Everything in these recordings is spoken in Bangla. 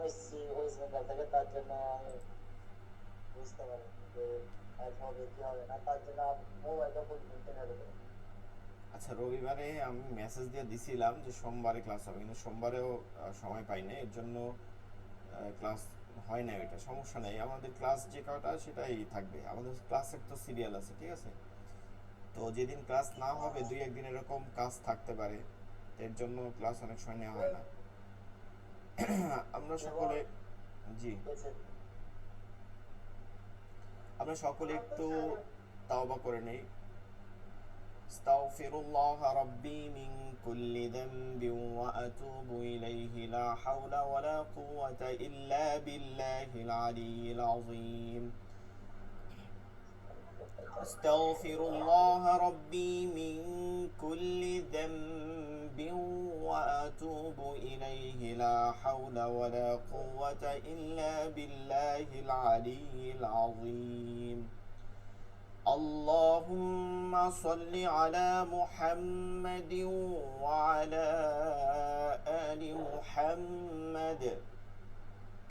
আমি এসেছি ওয়েস্ট বেঙ্গল থেকে, তার জন্য আমি বুঝতে পারিনি যে আজ হবে কি হবে না, তার জন্য মোবাইলটা প্রতিদিন টেনে রেখে। আচ্ছা, রবিবারে আমি মেসেজ দিয়ে দিছিলাম যে সোমবারে ক্লাস হবে, কিন্তু সোমবারেও সময় পাই না, এর জন্য ক্লাস হয় না। এটা সমস্যা নেই, আমাদের ক্লাস যে কটা সেটাই থাকবে। আমাদের ক্লাসের তো সিরিয়াল আছে, ঠিক আছে? তো যেদিন ক্লাস না হবে দুই একদিন এরকম কাজ থাকতে পারে, তো এর জন্য ক্লাস অনেক সময় নেওয়া হয় না। আমরা যেমন সকলে, জি, হয়েছে। আমরা সকলে একটু তাওবা করে নেই। استغفر الله ربي من كل ذنب وأتوب إليه لا حول ولا قوة إلا بالله العلي العظيم. أستغفر الله ربي من كل ذنب وأتوب إليه لا حول ولا قوة إلا بالله العلي العظيم. اللهم صل على محمد وعلى آل محمد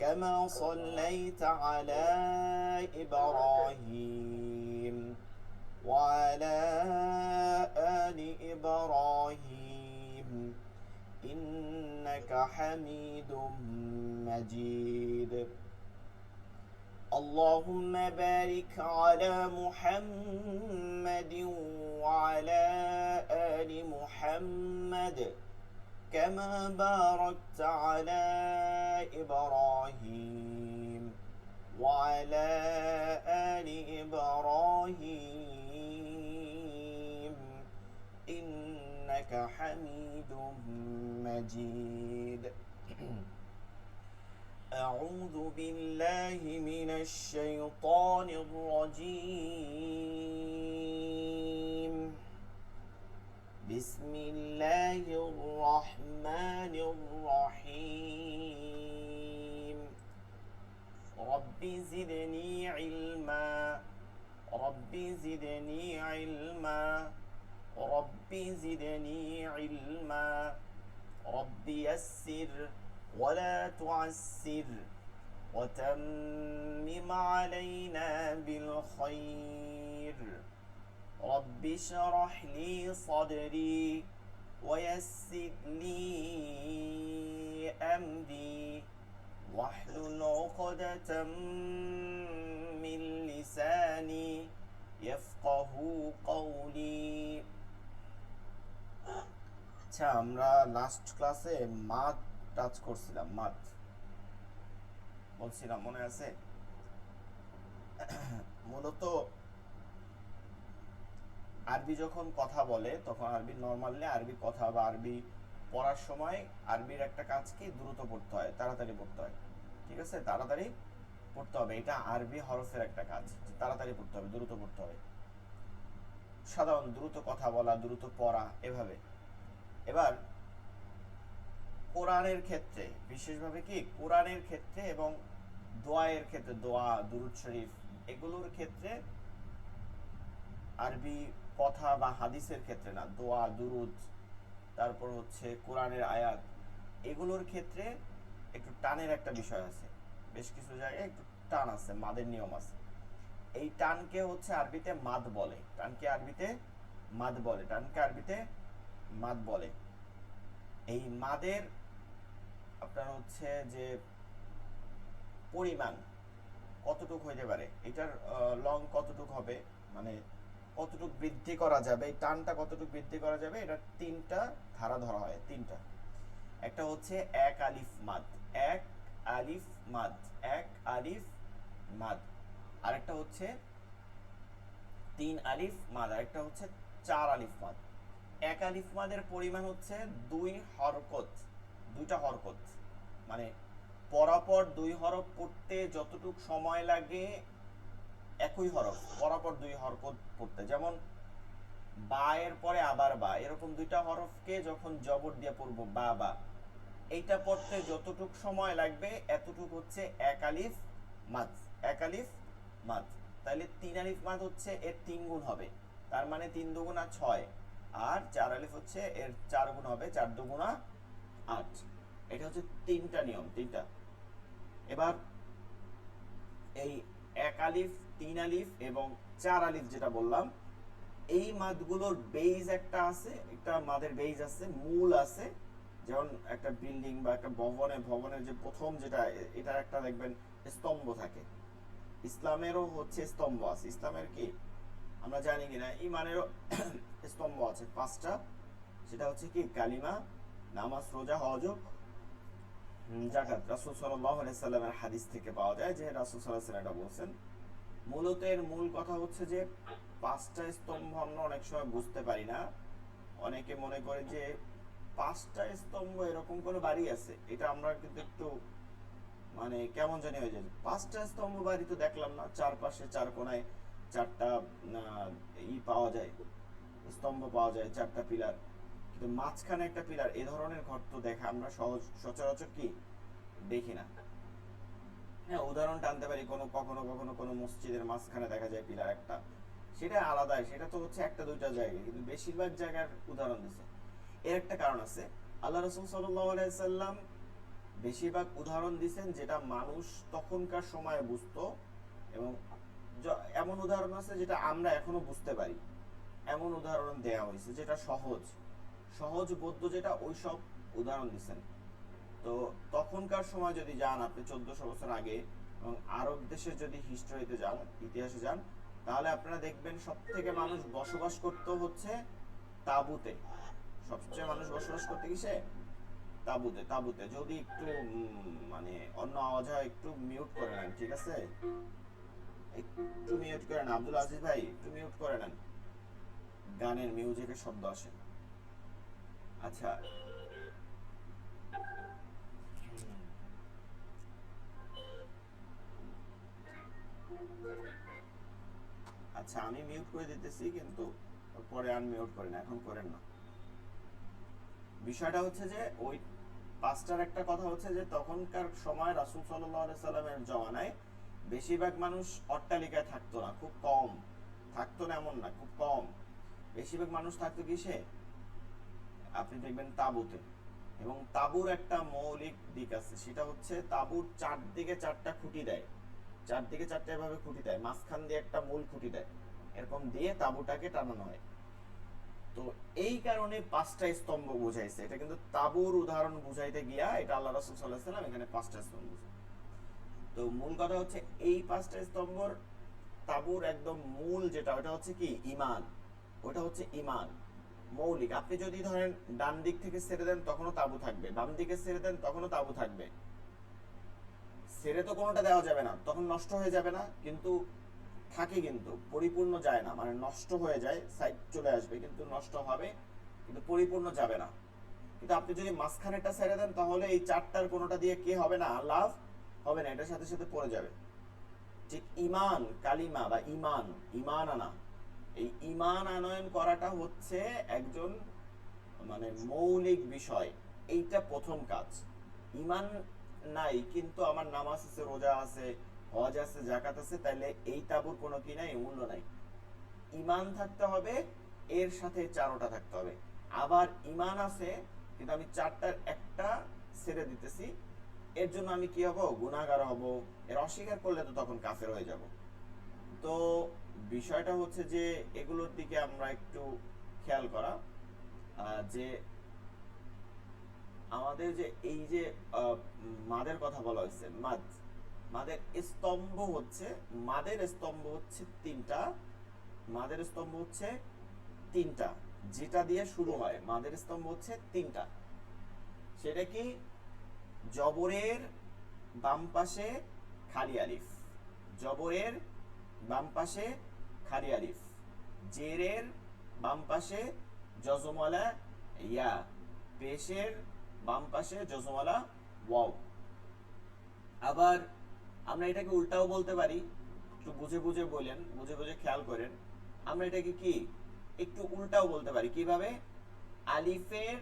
كما صليت على إبراهيم وعلى آل إبراهيم إنك حميد مجيد. اللهم بارك على محمد وعلى آل محمد كما باركت على إبراهيم وعلى آل إبراهيم إنك حميد مجيد. أعوذ بالله من الشيطان الرجيم. بسم الله الرحمن الرحيم. رب زدني علما، رب زدني علما، رب زدني علما، رب يسر ولا تعسر وتمم علينا بالخير. رب اشرح لي صدري ويسر لي أمري واحلل عقدة من لساني يفقه قولي. আচ্ছা, আমরা লাস্ট ক্লাসে মাদ টাচ করছিলাম, মাদ বলছিলাম, মনে আছে? মূলত আরবি যখন কথা বলে তখন আরবি নর্মালি আরবি কথা বা আরবি পড়ার সময় আরবির একটা কাজ কি, দ্রুত পড়তে হয়, তাড়াতাড়ি পড়তে হয়, ঠিক আছে? তাড়াতাড়ি পড়তে হবে, এটা আরবি হরফের একটা কাজ, তাড়াতাড়ি পড়তে হবে, দ্রুত পড়তে হবে। সাধারণ দ্রুত কথা বলা, দ্রুত পড়া, এভাবে। এবার কোরআনের ক্ষেত্রে বিশেষভাবে কি, কোরআনের ক্ষেত্রে এবং দোয়ায়ের ক্ষেত্রে, দোয়া, দুরূদ শরীফ, এগুলোর ক্ষেত্রে আরবি কথা বা হাদিসের ক্ষেত্রে না, দোয়া, দুরুদ, তারপর হচ্ছে কোরআনের আয়াত, এগুলোর ক্ষেত্রে একটু টানের একটা বিষয় আছে। বেশ কিছু জায়গায় একটু টান আছে, মাদের নিয়ম আছে। এই টানকে হচ্ছে আরবিতে মাদ বলে, টানকে আরবিতে মাদ বলে, টানকে আরবিতে মাদ বলে। এই মাদের আপনার হচ্ছে যে পরিমাণ কতটুক হইতে পারে, এটার লং কতটুক হবে, মানে কতটুক বৃদ্ধি করা যাবে, এই টানটা কতটুক বৃদ্ধি করা যাবে, এটা তিনটা ধারা ধরা হয়, তিনটা। একটা হচ্ছে এক আলিফ মাদ, এক আলিফ মাদ, এক আলিফ মাদ। আরেকটা হচ্ছে তিন আলিফ মাদ, আরেকটা হচ্ছে চার আলিফ মাদ। এক আলিফ মাদের পরিমাণ হচ্ছে দুই হরকত, দুইটা হরকত, মানে পরপর দুই হরফ পড়তে যতটুক সময় লাগে, একই হরফ পরপর দুই হরকত পড়তে, যেমন বা এর পরে আবার বা, এরকম দুইটা হরফকে যখন জবর দিয়ে পড়বো, বা বা, এইটা পড়তে যতটুক সময় লাগবে এতটুক হচ্ছে এক আলিফ মাদ, এক আলিফ মাদ। তাহলে তিন আলিফ মাদ হচ্ছে এর তিন গুণ হবে, তার মানে তিন দুগুণা ছয়, আর চার আলিফ হচ্ছে এর চার গুণ হবে, চার দুগুণা আট। এটা হচ্ছে তিনটা নিয়ম, তিনটা। এবার এই 1 আলিফ, 3 আলিফ এবং 4 আলিফ যেটা বললাম, এই মাদগুলোর বেজ একটা আছে, একটা মাদের বেজ আছে, মূল আছে। যেমন একটা বিল্ডিং বা একটা ভবনের যে প্রথম যেটা, এটা একটা দেখবেন স্তম্ভ থাকে। ইসলামেরও হচ্ছে স্তম্ভ আছে। ইসলামের কি আমরা জানি কিনা, ইমানেরও স্তম্ভ আছে 5টা। সেটা হচ্ছে কি কালিমা, নামাজ, রোজা, হজ, জাকাত। রাসূল সাল্লাল্লাহু আলাইহি সাল্লামের হাদিস থেকে পাওয়া যায় যে রাসূল সাল্লাল্লাহু আলাইহি সাল্লাম এটা বলছেন। মূলত এর মূল কথা হচ্ছে যে 5টা স্তম্ভ আমরা অনেক সময় বুঝতে পারি না। অনেকে মনে করে যে 5টা স্তম্ভ এরকম কোনো বাড়ি আছে, এটা আমরা কিন্তু একটু মানে কেমন জানি হয়ে যায়। 5টা স্তম্ভ বাড়ি তো দেখলাম না, চারপাশে 4 কোণায় 4টা পাওয়া যায়, স্তম্ভ পাওয়া যায়, 4টা পিলার, কিন্তু মাঝখানে একটা পিলার, এই ধরনের ঘর তো দেখা আমরা সচরাচর কি দেখি না। হ্যাঁ, উদাহরণ টানতে পারি, কখনো কখনো কোনো মসজিদের মাঝখানে দেখা যায় পিলার একটা, সেটা আলাদা, সেটা তো হচ্ছে একটা দুইটা জায়গায়, কিন্তু বেশিরভাগ জায়গার উদাহরণ দিছে। এর একটা কারণ আছে, আল্লাহ রাসূল সাল্লাল্লাহু আলাইহি সাল্লাম বেশিরভাগ উদাহরণ দিয়েছেন যেটা মানুষ তখনকার সময়ে বুঝতো, এবং এমন উদাহরণ আছে যেটা আমরা এখনো বুঝতে পারি, এমন উদাহরণ দেয়া হয়েছে যেটা সহজ বোধ্য, যেটা ওইসব উদাহরণ দিচ্ছেন। তো তখনকার সময় যদি যান আপনি 1400 বছর আগে, এবং আরব দেশের যদি হিস্ট্রিতে যান, ইতিহাসে যান, তাহলে আপনারা দেখবেন সব থেকে মানুষ বসবাস করতে হচ্ছে তাঁবুতে। সবচেয়ে মানুষ বসবাস করতে কিসে? তাঁবুতে। যদি একটু মানে অন্য আওয়াজ হয় একটু মিউট করে নেন, ঠিক আছে? একটু মিউট করে নেন, আব্দুল আজিজ ভাই একটু মিউট করে নেন, গানের মিউজিকের শব্দ আসে। আচ্ছা, আচ্ছা আমি মিউট করে দিতেছি, কিন্তু পরে আনমিউট করেন, এখন করেন না। বিষয়টা হচ্ছে যে ওই 5টার একটা কথা হচ্ছে যে তখনকার সময় রাসূল সাল্লাল্লাহু আলাইহি সাল্লামের জমানায় বেশিরভাগ মানুষ অট্টালিকায় থাকতো না, খুব কম থাকতো না, এমন না, খুব কম। বেশিরভাগ মানুষ থাকতো কিসে? আপনি দেখবেন তাঁবুতে। এবং তাঁবুর একটা মৌলিক দিক আছে, সেটা হচ্ছে তাঁবুর চারদিকে 4টা খুঁটি দেয়, চারদিকে 4টা এভাবে খুঁটি দেয়, মাঝখান দিয়ে একটা মূল খুঁটি দেয়, এরকম দিয়ে তাঁবুটাকে টানানো হয়। তো এই কারণে 5টা স্তম্ভ বুঝাইছে, এটা কিন্তু তাঁবুর উদাহরণ বুঝাইতে গিয়া এটা আল্লাহ রাসূল সাল্লাল্লাহু আলাইহি ওয়াসাল্লাম এখানে 5টা স্তম্ভ। তো মূল কথা হচ্ছে এই 5টা স্তম্ভর তাঁবুর একদম মূল যেটা, ওটা হচ্ছে কি ঈমান, ওটা হচ্ছে ঈমান মৌলিক। আপনি যদি ধরেন ডান দিক থেকে ছেড়ে দেন তখনও তাঁবু থাকবে, বাম দিকে ছেড়ে দেন তখনও তাঁবু থাকবে। ছেড়ে তো কোনোটা দেওয়া যাবে না, তখন নষ্ট হয়ে যাবে না, কিন্তু থাকে, কিন্তু পরিপূর্ণ যায় না, মানে নষ্ট হয়ে যায়, সাইড চলে আসবে, কিন্তু নষ্ট হবে, কিন্তু পরিপূর্ণ যাবে না। কিন্তু আপনি যদি মাঝখানেটা ছেড়ে দেন তাহলে এই 4টার কোনোটা দিয়ে কি হবে না, লাভ হবে না, এটার সাথে সাথে পড়ে যাবে। ঠিক ঈমান, কালিমা বা ঈমান আনা, এই ঈমান আনয়ন করাটা হচ্ছে একজন মানে মৌলিক বিষয়, এইটা প্রথম কাজ। ঈমান নাই কিন্তু আমার নামাজ আছে, রোজা আছে, হজ আছে, জাকাত আছে, তাহলে এই তাঁবুর কোনো কি নাই, মূল্য নাই। ঈমান থাকতে হবে, এর সাথে 4টা থাকতে হবে। আবার ঈমান আছে কিন্তু আমি 4টার একটা ছেড়ে দিতেছি, এর জন্য আমি কি হব? গুনাহগার হব। এর অস্বীকার করলে তো তখন কাফের হয়ে যাব। তো বিষয়টা হচ্ছে যে এগুলোর দিকে আমরা একটু খেয়াল করা, যে আমাদের যে এই যে মাদের কথা বলা হয়েছে, মাদের স্তম্ভ হচ্ছে, মাদের স্তম্ভ হচ্ছে 3টা, মাদের স্তম্ভ হচ্ছে 3টা, যেটা দিয়ে শুরু হয় মাদের স্তম্ভ হচ্ছে 3টা। সেটা কি? জবরের বাম পাশে খালি আলিফ, জবরের বাম পাশে খালি আলিফ, জেরের বাম পাশে জজমওয়ালা ইয়া, পেশের বাম পাশে জজমওয়ালা ওয়াও। আবার আমরা এটাকে উল্টাও বলতে পারি, একটু বুঝে বুঝে বলেন, বুঝে বুঝে খেয়াল করেন। আমরা এটাকে কি একটু উল্টাও বলতে পারি, কিভাবে? আলিফের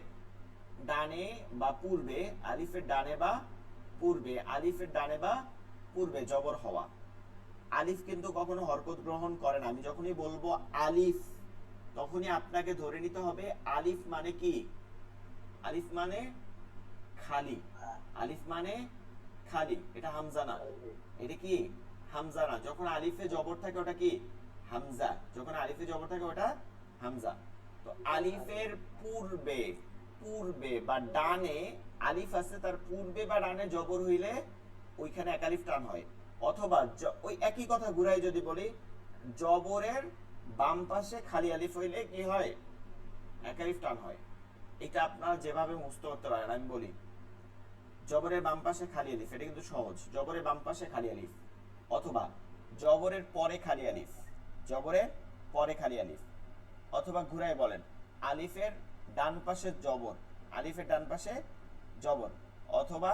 ডানে বা পূর্বে, আলিফের ডানে বা পূর্বে, আলিফের ডানে বা পূর্বে জবর হওয়া। আলিফ কিন্তু কখনো হরকত গ্রহণ করে না। আমি যখনই বলবো আলিফ, তখনই আপনাকে ধরে নিতে হবে আলিফ মানে কি? আলিফ মানে খালি, আলিফ মানে খালি, এটা হামজা না, এটা কি হামজা না। যখন আলিফে জবর থাকে ওটা কি হামজা, যখন আলিফে জবর থাকে ওটা হামজা। তো আলিফের পূর্বে, পূর্বে বা ডানে আলিফ আছে, তার পূর্বে বা ডানে জবর হইলে ওইখানে এক আলিফ টান হয়। অথবা ওই একই কথা ঘুরাই যদি বলি, জবরের বাম পাশে খালি আলিফ হইলে কি হয়, এক আলিফ টান হয়। এটা আপনারা যেভাবে মুখস্থ করতে পারেন, আমি বলি জবরের বাম পাশে খালি আলিফ, এটা কিন্তু সহজ। জবরের বাম পাশে খালি আলিফ, অথবা জবরের পরে খালি আলিফ, জবরের পরে খালি আলিফ, অথবা ঘুরাই বলেন আলিফের ডান পাশে জবর, আলিফের ডান পাশে জবর, অথবা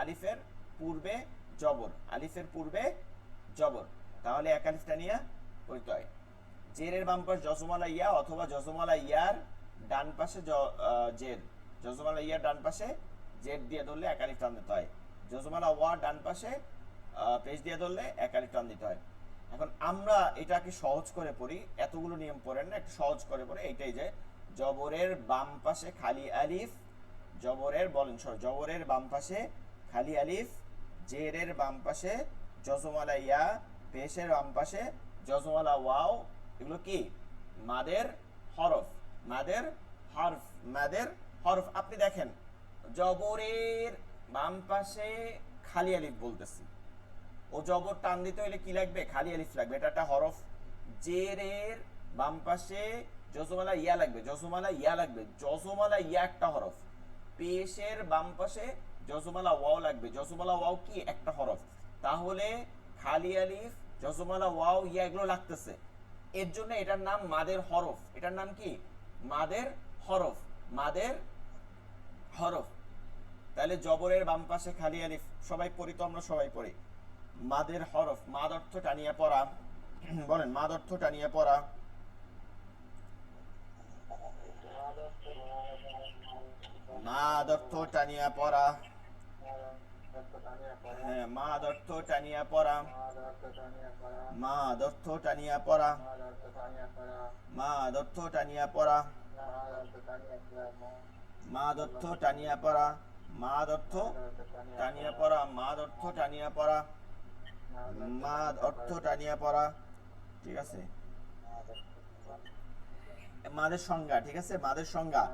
আলিফের পূর্বে জবর, আলিফের পূর্বে জবর, তাহলে এক আলিফটা নিয়ে পড়তে হয়। জেরের বাম পাশে জজমালা ইয়া, অথবা জজমালা ইয়ার ডান পাশে জের, জজমালা ইয়ার ডান পাশে জের দিয়ে ধরলে এক আলিফ টান দিতে হয়। জজমালা ওয়া ডান পাশে পেশ দিয়ে ধরলে এক আলিফ টান দিতে হয়। এখন আমরা এটাকে সহজ করে পড়ি, এতগুলো নিয়ম পড়েন না, একটু সহজ করে পড়ে। এইটাই যে জবরের বাম পাশে খালি আলিফ, জবরের বলেন জবরের বাম পাশে খালি আলিফ, জেরের বাম পাশে জজমালা ইয়া, পেশের বাম পাশে জজমালা ওয়াও, এগুলো কি মাদের হরফ, মাদের হরফ, মাদের হরফ। আপনি দেখেন জবরের বাম পাশে খালি আলিফ বলতেছি, ও জবর টান দিতে হলে কি লাগবে, খালি আলিফ লাগবে, এটা একটা হরফ। জেরের বাম পাশে জজমালা ইয়া লাগবে, জজমালা ইয়া লাগবে, জজমালা ইয়া একটা হরফ। পেশের বাম পাশে জজমালা ওয়াও লাগবে, জজমালা ওয়াও কি একটা হরফ। তাহলে খালি আলিফ, জজমালা ওয়াও ইয়া এগুলো লাগতেছে, এর জন্য এটার নাম মাদের হরফ। এটার নাম কি মাদের হরফ, মাদের হরফ। তাহলে জবরের বাম পাশে খালি আলিফ, সবাই পড়ি তো, আমরা সবাই পড়ি মাদের হরফ। মাদ অর্থ টানিয়ে পড়া, বলেন মাদ অর্থ টানিয়ে পড়া, মাদ অর্থ টানিয়ে পড়া, হ্যাঁ মাদ অর্থ টানিয়ে পড়া, মাদ অর্থ টানিয়ে পড়া, মাদ অর্থ টানিয়ে পড়া, মাদ অর্থ টানিয়ে পড়া, মাদ অর্থ টানিয়ে পড়া, মাদ অর্থ টানিয়ে পড়া, মাদ অর্থ টানিয়ে পড়া। ঠিক আছে, মাদের সংজ্ঞা, ঠিক আছে, মাদের সংজ্ঞা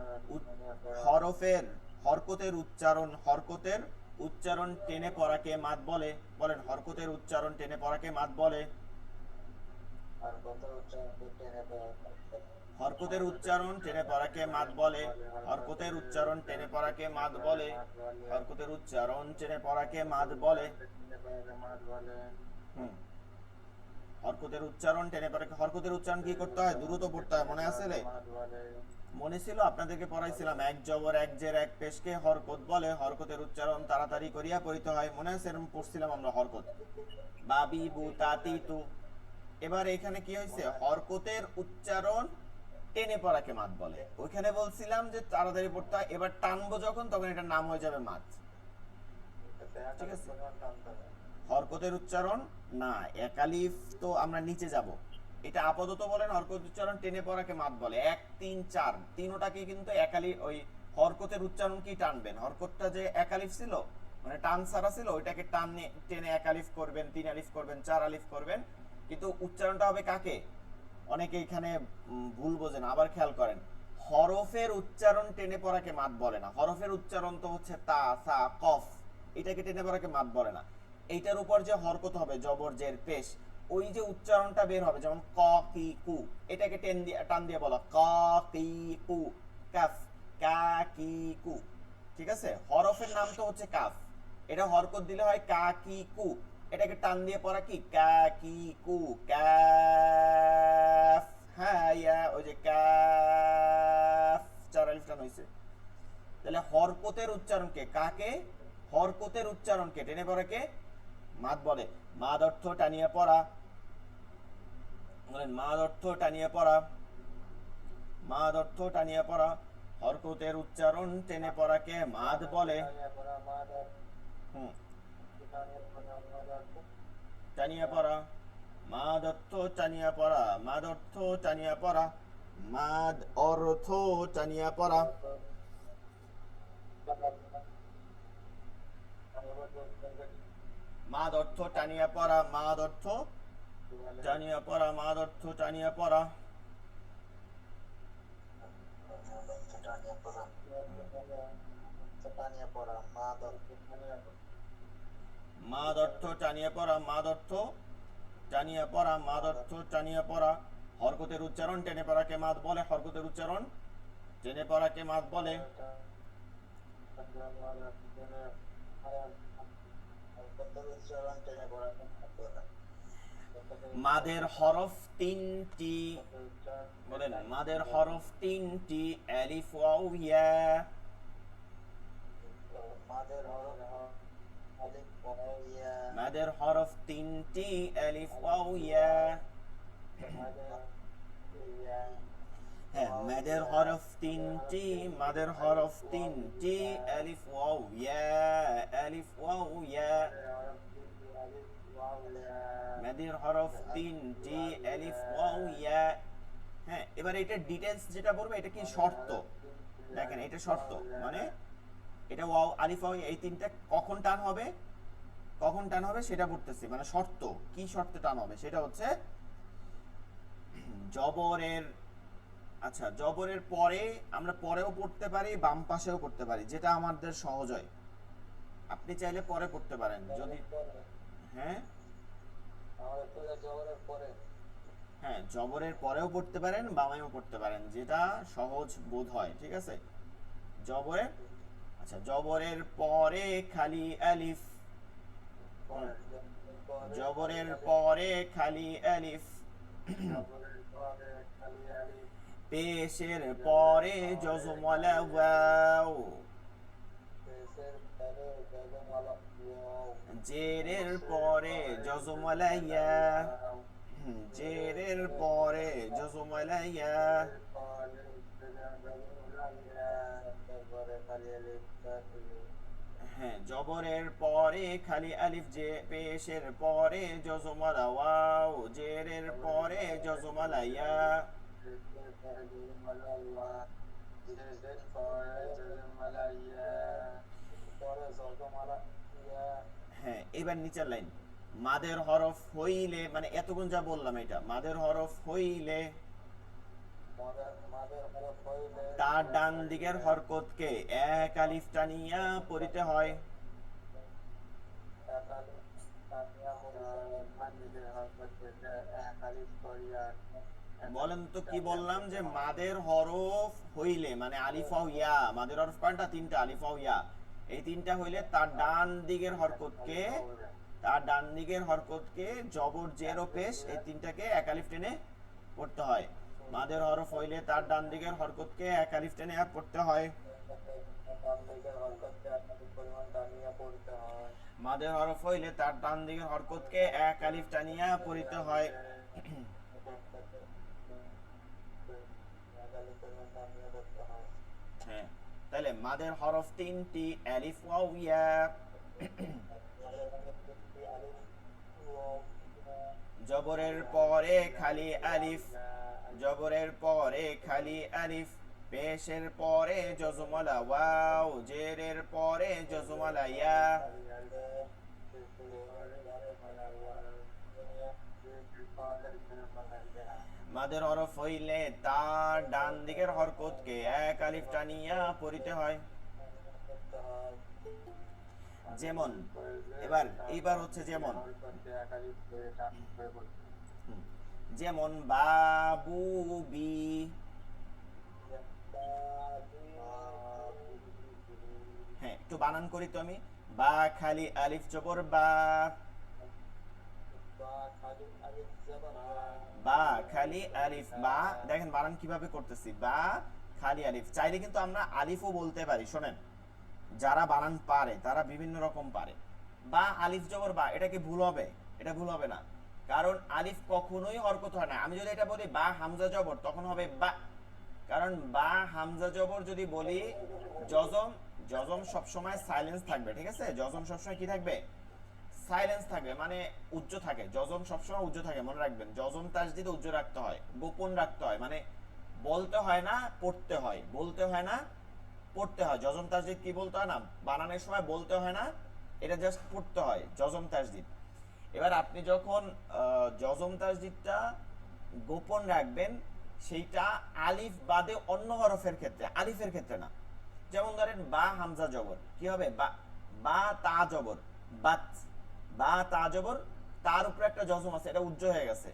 হরফের হরকতের উচ্চারণ, হরকতের উচ্চারণ টেনে পড়াকে মাদ বলে। বলেন হরকতের উচ্চারণ টেনে পড়াকে মাদ বলে, হরকতের উচ্চারণ টেনে পড়াকে মাদ বলে, হরকতের উচ্চারণ টেনে পড়াকে মাদ বলে, হরকতের উচ্চারণ টেনে পড়াকে মাদ বলে। হরকতের উচ্চারণ টেনে পড়াকে, হরকতের উচ্চারণ কি করতে হয়, দ্রুত পড়তে হয়, মনে আছে? মনে ছিল আপনাদেরকে পড়াইছিলাম, এক জবর এক জের এক পেশকে হরকত বলে, হরকতের উচ্চারণ তাড়াতাড়ি করিয়া পড়িতে হয়, মনে আছে? এরকম পড়ছিলাম আমরা হরকত, বাবি বু তাতি তু। এবার এখানে কি হয়েছে, হরকতের উচ্চারণ টেনে পড়াকে মাদ বলে। ওইখানে বলছিলাম যে তাড়াতাড়ি পড়তে হয়, এবার টানবো যখন তখন এটার নাম হয়ে যাবে মাদ। ঠিক আছে, হরকতের উচ্চারণ না, একালিফ তো আমরা নিচে যাব, এটা আপাতত বলেন হরকত উচ্চারণ টেনে পড়াকে মাদ বলে। 1 3 4 তিনটাকে কিন্তু একালিফ, ওই হরকতের উচ্চারণ কি টানবেন, হরকতটা যে একালিফ ছিল মানে টান ছাড়া ছিল, ওইটাকে টানে টেনে একালিফ করবেন, 3 আলিফ করবেন, 4 আলিফ করবেন, কিন্তু উচ্চারণটা হবে কাকে, অনেকে এখানে ভুল বোঝেন, আবার খেয়াল করেন, হরফের উচ্চারণ টেনে পড়াকে মাদ বলে না। হরফের উচ্চারণ তো হচ্ছে তা সা কফ, এটাকে টেনে পড়াকে মাদ বলে না। এইটার উপর যে হরকত হবে জবর জের পেশ, ওই যে উচ্চারণটা বের হবে, যেমন ক কি কু, এটাকে টান দিয়ে বলা ক কি কু, কাফ কা কি কু। ঠিক আছে, হরফের নাম তো হচ্ছে কাফ, এটা হরকত দিলে হয় কা কি কু, এটাকে টান দিয়ে পড়া কি কা কি কু, কাফ, হ্যাঁ ইয়া ওই যে কাফ, 4 আলিফ টান হইছে। তাহলে হরকতের উচ্চারণকে কাকে, হরকতের উচ্চারণকে টেনে পড়াকে মাদ বলে। মাদ অর্থ টানিয়ে পড়া, বলেন মাদ অর্থ টানিয়ে পড়া, মাদ অর্থ টানিয়ে পড়া, হরকতের উচ্চারণ টেনে পড়াকে মাদ বলে। টানিয়ে পড়া, মাদ অর্থ টানিয়ে পড়া, মাদ অর্থ টানিয়ে পড়া, মাদ অর্থ টানিয়ে পড়া। মাদ অর্থ টানিয়া পড়া, মাদ অর্থ টানিয়া পড়া, মাদ অর্থ টানিয়া পড়া। টানিয়া পড়া মাদ মাদ অর্থ টানিয়া পড়া, মাদ অর্থ টানিয়া পড়া, মাদ অর্থ টানিয়া পড়া। হরকতের উচ্চারণ টেনে পড়াকে মাদ বলে, হরকতের উচ্চারণ টেনে পড়াকে মাদ বলে। উচ্চারণ টেনে পড়া মাদের হরফ তিনটি, বলেন মাদের হরফ তিনটি, আলিফ ওয়াও ইয়া। মাদের হরফ আলিফ ওয়াও ইয়া মাদের হরফ তিনটি, আলিফ ওয়াও ইয়া। হ্যাঁ, মাদের হরফ তিনটি, মাদের হরফ তিনটি, আলিফ ওয়াও ইয়া, আলিফ ওয়াও ইয়া। মাদের হরফ তিনটি, আলিফ ওয়াও ইয়া। হ্যাঁ, এবার এটা ডিটেইলস যেটা বলবো এটা কি শর্ত, দেখেন এটা শর্ত, মানে এটা ওয়াও আলিফ ওয়াও এই তিনটা কখন টান হবে, কখন টান হবে সেটা বলতেছি, মানে শর্ত কি শর্তে টান হবে সেটা হচ্ছে জবরের, আচ্ছা জবরের পরে আমরা পরেও পড়তে পারি, বাম পাশেও পড়তে পারি, যেটা আমাদের সহজ হয়। আপনি চাইলে পরে পড়তে পারেন যদি, হ্যাঁ হ্যাঁ জবরের পরেও পড়তে পারেন, বামেও পড়তে পারেন, যেটা সহজ বোধ হয়, ঠিক আছে। জবরের, আচ্ছা জবরের পরে খালি আলিফ, জবরের পরে খালি আলিফ। পেশের পরে জজমওয়ালা ওয়াও, জেরের পরে জজমওয়ালা ইয়া, জেরের পরে জজমওয়ালা ইয়া। হ্যাঁ, জবরের পরে খালি আলিফ, যে পেশের পরে জজমওয়ালা ওয়াও, জেরের পরে জজমওয়ালা ইয়া। হ্যাঁ, এবার নিচের লাইন, মাদের হরফ হইলে, মানে এতক্ষণ যা বললাম এটা মাদের হরফ হইলে তার ডান দিকের হরকতকে এক আলিফ টানিয়া পড়িতে হয়। বলেন তো কি বললাম, যে মাদের হরফ হইলে মানে আলিফ ওয়াও ইয়া, মাদের হরফ কয়টা, তিনটা, আলিফ ওয়াও ইয়া, এই তিনটা হইলে তার ডান দিকের হরকতকে, তার ডান দিকের হরকতকে জবর জের ও পেশ এই তিনটাকে এক আলিফ টেনে পড়তে হয়। মাদের হরফ হইলে তার ডান দিকের হরকতকে এক আলিফ টেনে পড়তে হয়। মাদের হরফ হইলে তার ডান দিকের হরকতকে এক আলিফ টানিয়া পড়িতে হয়। হ্যাঁ, তাহলে মাদের হরফ তিনটি, আলিফ ওয়াও ইয়া। জবরের পরে খালি আলিফ, জবরের পরে খালি আলিফ, পেশের পরে জজমওয়ালা ওয়াও, জেরের পরে জজমওয়ালা ইয়া। মাদের হরফ হইলে তার ডান দিকের হরকতকে এক আলিফ টানিয়া পড়িতে হয়। যেমন এইবার হচ্ছে যেমন, যেমন বাবু বি, হ্যাঁ একটু বানান করি তো আমি, বা খালি আলিফ জবর বা, বা খালি আলিফ বা, দেখেন বানান কিভাবে করতেছি, বা খালি আলিফ। চাইলে কিন্তু আমরা আলিফও বলতে পারি, শোনেন যারা বানান পারে তারা বিভিন্ন রকম পারে। বা আলিফ জবর বা, এটা কি ভুল হবে? এটা ভুল হবে না, কারণ আলিফ কখনোই হরকত হয় না। আমি যদি এটা বলি বা হামজা জবর, তখন হবে বা, কারণ বা হামজা জবর যদি বলি, জজম, জজম সবসময় সাইলেন্স থাকবে, ঠিক আছে, জজম সবসময় কি থাকবে, সাইলেন্স থাকবে, মানে উজ্জ থাকে, জজম সবসময় উজ্জ থাকে, মনে রাখবেন। জজম তাসদিদ উজ্জ রাখতে হয়, গোপন রাখতে হয়, মানে বলতে হয় না পড়তে হয়, বলতে হয় না পড়তে হয়। জজম তাসদিদ কি বলতে হয় না, বানানোর সময় বলতে হয় না, এটা জাস্ট পড়তে হয় জজম তাসদিদ। এবার আপনি যখন জজম তাসদিদটা গোপন রাখবেন, সেইটা আলিফ বাদে অন্য হরফের ক্ষেত্রে, আলিফের ক্ষেত্রে না। যেমন ধরেন বা হামজা জবর, কি হবে? বা, বা তা জবর, বাত, বা তা জবর, তার উপরে একটা জজম আছে, এটা উজ্জ্ব হয়ে গেছে।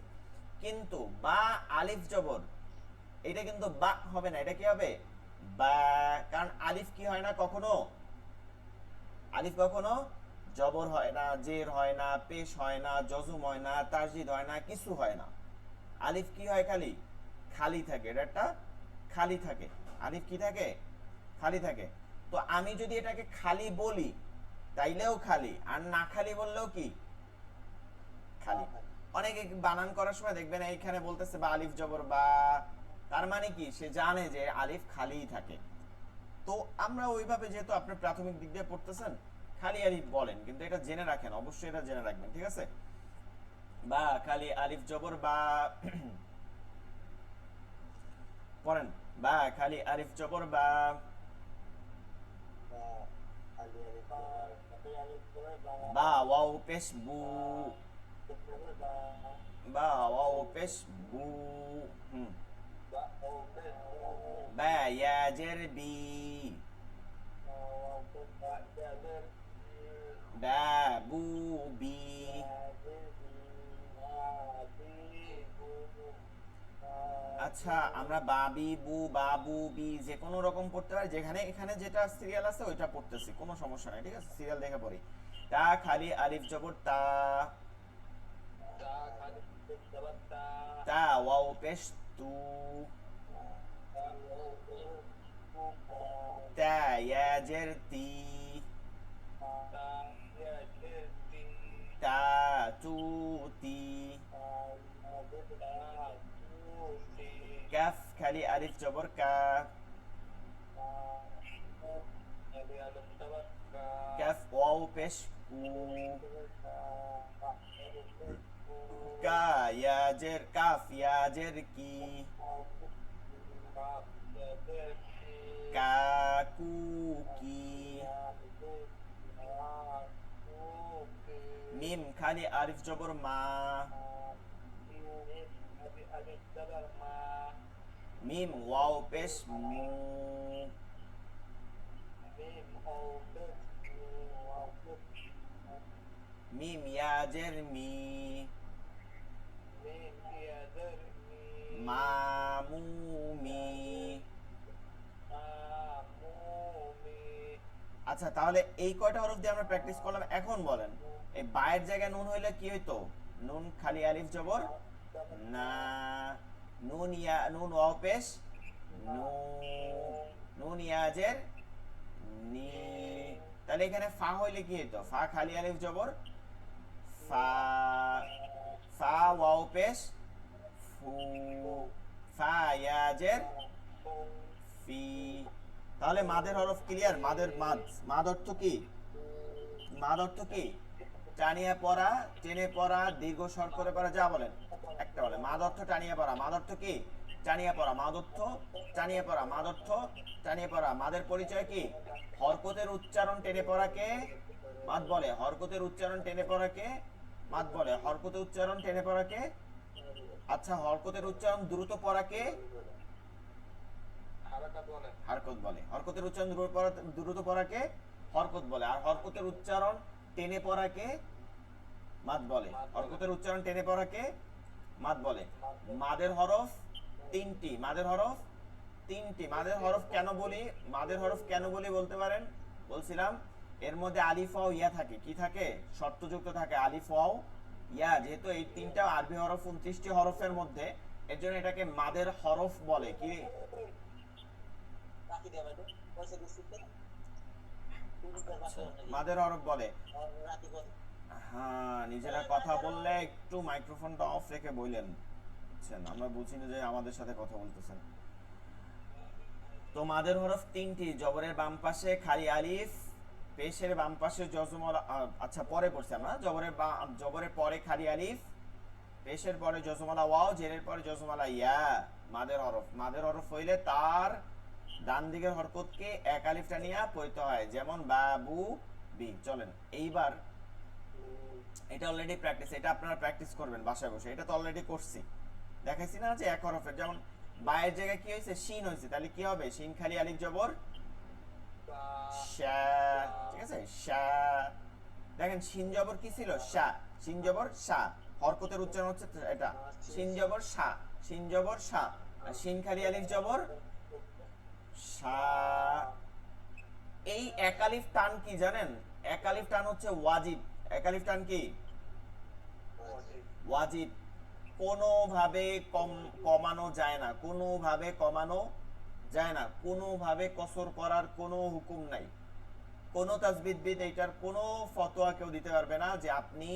কিন্তু বা আলিফ জবর, এটা কিন্তু বা হবে না, এটা কি হবে? বা। কারণ আলিফ কি হয় না কখনো, আলিফ কখনো জবর হয় না, জের হয় না, পেশ হয় না, জজম হয় না, তাসদিদ হয় না, কিছু হয় না। আলিফ কি হয়? খালি খালি থাকে, এটা একটা খালি থাকে। আলিফ কি থাকে? খালি থাকে। তো আমি যদি এটাকে খালি বলি তাইলেও খালি, আর না খালি বললেও কি খালি। অনেকে বানান করার সময় দেখবেন এইখানে বলতেছে বা আলিফ জবর বা, তার মানে কি সে জানে যে আলিফ খালিই থাকে। তো আমরা ওইভাবে, যেহেতু আপনি প্রাথমিক দিক দিয়ে পড়তেছেন, খালি আলিফ বলেন, কিন্তু এটা জেনে রাখেন, অবশ্যই এটা জেনে রাখবেন, ঠিক আছে? বা খালি আলিফ জবর বা, পড়েন বা খালি আলিফ জবর বা, বা ওয়াও পেশ বু, বা ওয়াও পেশ বু, হুম, বা ইয়াজের বি, বা বু বি। আচ্ছা, আমরা বাবি বু বাবু বি যে কোনো রকম পড়তে পারি, যেখানে এখানে যেটা সিরিয়াল আছে ওইটা পড়তেছি, কোনো সমস্যা নাই, ঠিক আছে? সিরিয়াল দেখে পড়ি। তা খালি আলিফ জবর তা, তা ওয়াও পেশ তু, তা ইয়াজের তি, তা তু তি। কাফ খালি আলিফ জবর কা, কাফ ওয়াও পেশ কু, কা ইয়াজের কাফ ইয়াজের কি, কাকু কি। মিম খালি আলিফ জবর মা, মিম ওয়াও পেশ মু, মিম ইয়াজের মি, মামুমি। আচ্ছা, তাহলে এই কয়টা হরফ দিয়ে আমরা প্র্যাকটিস করলাম। এখন বলেন, এই বায়ের জায়গায় নুন হইলে কি হইতো? নুন খালি আলিফ জবর না, নুন ইয়া, নুন ওয়াও পেশ নু, নুন ইয়াজের নি। তাহলে এখানে ফা হইলে কি হইতো? ফা খালি আলিফ জবর ফা, ফা ওয়াও পেশ ফু, ফা ইয়াজের ফি। তাহলে মাদের হরফ ক্লিয়ার? মাদের মাদ, মাদ অর্থ কি? মাদ অর্থ কি? টানিয়ে পড়া, টেনে পড়া, দীর্ঘ স্বর করে পড়া, যা বলেন একটা বলে। মাদ অর্থ টানিয়ে পড়া, মাদ অর্থ কি? টানিয়ে পড়া, মাদ অর্থ টানিয়ে পড়া, মাদ অর্থ টানিয়ে পড়া। মাদের পরিচয় কি? হরকতের উচ্চারণ টেনে পড়াকে মাদ বলে, হরকতের উচ্চারণ টেনে পড়াকে মাদ বলে, হরকতের উচ্চারণ টেনে পড়াকে, আচ্ছা হরকতের উচ্চারণ দ্রুত পড়াকে হরকত বলে, হরকতের উচ্চারণ দ্রুত পড়াকে হরকত বলে, আর হরকতের উচ্চারণ টেনে পড়াকে মাদ বলে, হরকতের উচ্চারণ টেনে পড়াকে মাদ বলে। মাদের হরফ তিনটি, মাদের হরফ তিনটি। মাদের হরফ কেন বলি, মাদের হরফ কেন বলি বলতে পারেন? বলছিলাম এর মধ্যে আলিফ ওয়াও ইয়া থাকে, কি থাকে? শর্তযুক্ত থাকে আলিফ ওয়াও ইয়া। যেহেতু এই তিনটা আরবি হরফ 29টি হরফের মধ্যে, এর জন্য এটাকে মাদের হরফ বলে। কি মাদের হরফ বলে। হ্যাঁ, নিজেরা কথা বললে একটু মাইক্রোফোনটা অফ রেখে বললেন, বুঝছেন? আমরা বুঝি না যে আমাদের সাথে কথা বলতেছেন। তো মাদের হরফ তিনটি, জবরের বাম পাশে খালি আলিফ, পেশের বাম পাশে জজমল, আচ্ছা পরে পড়ছি আমরা, জবরের পরে খালি আলিফ, পেশের পরে জজমলা ওয়াও, জেরের পরে জজমলা ইয়া। মাদের হরফ, মাদের হরফ হইলে তার ডান দিকের হরকতকে এক আলিফ টানিয়া পড়তে হয়। যেমন বাবু বি। চলেন এইবার এটা অলরেডি প্র্যাকটিস, এটা আপনারা প্র্যাকটিস করবেন বাসায় বসে। এটা তো অলরেডি করছি, দেখাইছি না যে এক হরফের, যেমন বায়ের জায়গায় কি হয়েছে, শিন হয়েছে, তাহলে কি হবে, শিন খালি আলিফ জবর শা, ঠিক আছে, শা। দেখেন শিন জবর কি ছিল, শা, শিন জবর শা, হরকতের উচ্চারণ হচ্ছে এটা, শিন জবর শা, শিন জবর শা, আর শিন খালি আলিফ জবর শা। এই এক আলিফ টান কি জানেন, এক আলিফ টান হচ্ছে ওয়াজিব। এক আলিফ টান কি ওয়াজিব, কোনোভাবে কমানো যায় না, কোনোভাবে কমানো যায় না, কোনোভাবে কসর করার কোনো হুকুম নাই। কোনো তাজবিদবিদ এইটার কোনো ফতোয়া কেউ দিতে পারবে না যে আপনি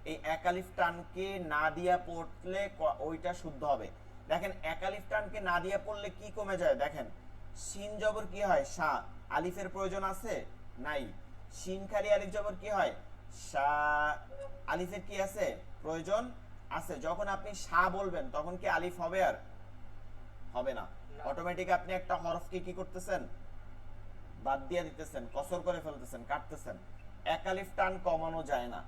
এই একালিফ টানকে না দিয়া পড়লে ওইটা শুদ্ধ হবে। দেখেন একালিফ টানকে না দিয়া পড়লে কি কমে যায়, দেখেন শিন জবর কি হয় শা, আলিফের প্রয়োজন আছে নাই, শিন খালি আলিফ জবর কি হয় শা, আলিফের কি আছে প্রয়োজন আছে। যখন আপনি শা বলবেন তখন কি আলিফ হবে, আর হবে না, অটোমেটিক আপনি একটা হরফকে কি করতেছেন, বাদ দিয়ে দিতেছেন, কসর করে ফেলতেছেন, কাটতেছেন। এক আলিফ টান কমানো যায় না।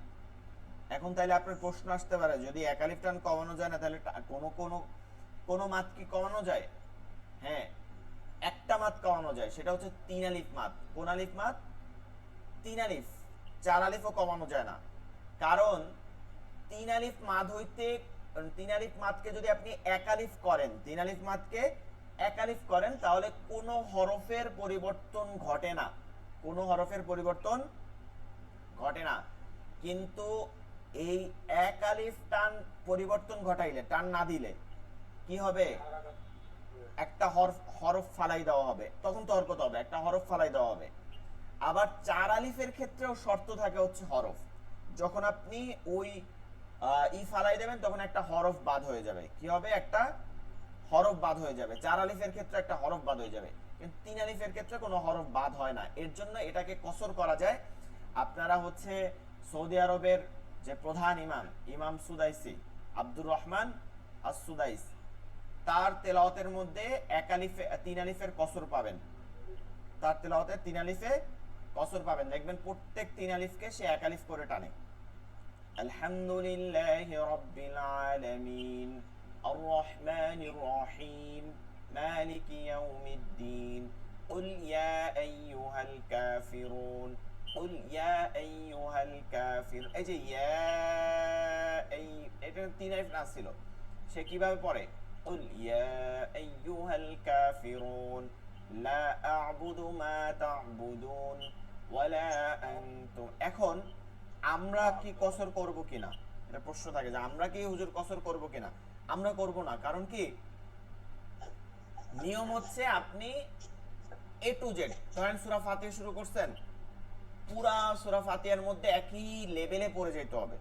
এখন তাইলে আপনার প্রশ্ন আসতে পারে, যদি এক আলিফ টান কমানো যায় না তাহলে কোন মাদ কি কমানো যায়? হ্যাঁ, একটা মাদ কমানো যায়, সেটা হচ্ছে তিন আলিফ মাদ। কোন আলিফ মাদ? তিন আলিফ। চার আলিফও কমানো যায় না, কারণ তিন আলিফ মাদ হইতে, তিন আলিফ মাদকে যদি আপনি এক আলিফ করেন, তিন আলিফ মাদকে এক আলিফ করেন, তাহলে কোনো হরফের পরিবর্তন ঘটে না, কোনো হরফের পরিবর্তন ঘটে না। কিন্তু এই এক আলিফ টান পরিবর্তন ঘটাইলে, টান না দিলে কি হবে, একটা হরফ ফালাই দেওয়া হবে, তখন তো হরকত হবে, একটা হরফ ফালাই দেওয়া হবে। আবার চার আলিফের ক্ষেত্রেও শর্ত থাকে হচ্ছে হরফ, যখন আপনি ওই ই ফালাই দেবেন তখন একটা হরফ বাদ হয়ে যাবে, কি হবে, একটা হরফ বাদ হয়ে যাবে। চার আলিফের ক্ষেত্রে একটা হরফ বাদ হয়ে যাবে, কিন্তু তিন আলিফের ক্ষেত্রে কোনো হরফ বাদ হয় না। এর জন্য এটাকে কসর করা যায়। আপনারা হচ্ছে সৌদি আরবের যে প্রধান ইমাম, ইমাম সুদাইসি, আব্দুর রহমান আস-সুদাইস, তার তেলাওয়াতের মধ্যে এক আলিফে তিন আলিফের কসর পাবেন, তার তেলাওয়াতে তিন আলিফে কসর পাবেন, দেখবেন প্রত্যেক তিন আলিফকে সে এক আলিফ করে টানে। আলহামদুলিল্লাহি রাব্বিল আলামিন আর রহমানির রহিম মালিকি ইয়াউমিদ্দিন কুল ইয়া আইয়ুহাল কাফিরুন কুল ইয়া আইয়ুহাল কাফির। এই যে ইয়া, এটা তিন আলিফ না ছিল, সে কিভাবে পড়ে, কুল ইয়া আইয়ুহাল কাফিরুন লা আ'বুদু মা তা'বুদুন ওয়ালা আনতুম। এখন আমরা কি কসর করব কিনা, এটা প্রশ্ন থাকে যে আমরা কি হুজুর কসর করব কিনা। আমরা করব না, কারণ কি, নিয়ম হচ্ছে আপনি এ টু জেড, ধরেন সূরা ফাতিহা শুরু করছেন, পুরা সূরা ফাতিহার মধ্যে একই লেভেলে পড়ে যেতে হবে,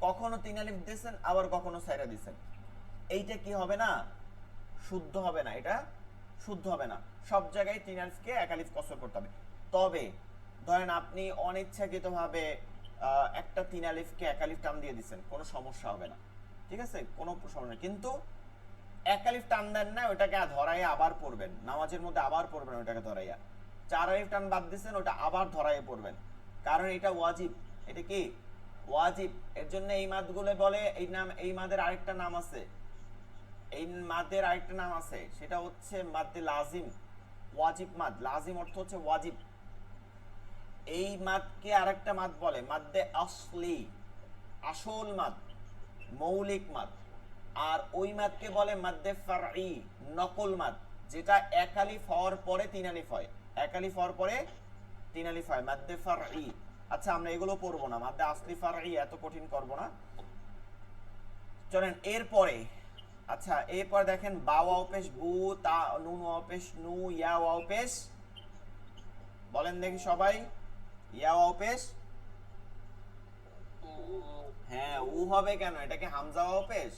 কখনো তিন আলিফ দিয়েছেন আবার কখনো সাইরা দিয়েছেন, এইটা কি হবে না, শুদ্ধ হবে না, এটা শুদ্ধ হবে না। সব জায়গায় তিন আলিফকে এক আলিফ কসর করতে হবে। তবে ধরেন আপনি অনিচ্ছাকৃতভাবে একটা তিন আলিফকে এক আলিফ টান দিয়ে দিচ্ছেন, কোনো সমস্যা হবে না, ঠিক আছে, কোনো সমস্যা। কিন্তু এক আলিফ টান দেন না, ওটাকে ধরাইয়া আবার পড়বেন, নামাজের মধ্যে আবার পড়বেন ওটাকে ধরাইয়া। চার আলিফ টান বাদ দিচ্ছেন, ওটা আবার ধরাইয়া পড়বেন, কারণ এটা ওয়াজিব। এটা কি ওয়াজিব, এর জন্য এই মাদগুলো বলে, এই নাম, এই মাদের আরেকটা নাম আছে, এই মাদের আরেকটা নাম আছে, সেটা হচ্ছে মাদ্দে লাজিম, ওয়াজিব মাদ। লাজিম অর্থ হচ্ছে ওয়াজিব। এই মাদকে আরেকটা মাদ বলে মাদ্দে আসলি, আসল মাদ, মৌলিক মাদ। আর ওই মাদকে বলে মাদ্দে ফারঈ, নকল মাদ, যেটা এক আলিফ হওয়ার পরে তিন আলিফ হয়, এক আলিফ হওয়ার পরে তিন আলিফ হয়, মাদ্দে ফারঈ। আচ্ছা, আমরা এগুলো পড়বো না, মাদ্দে আসলি ফারঈ এত কঠিন করবো না। চলেন এরপরে, আচ্ছা এরপর দেখেন বা ওয়াও পেশ বু, তা নুন ওয়াও পেশ নু, ইয়া ওয়াও পেশ, বলেন দেখি সবাই, ইয়া ওয়াও পেশ, হ্যাঁ উ হবে কেন, এটা কি হামজা ওয়াও পেশ?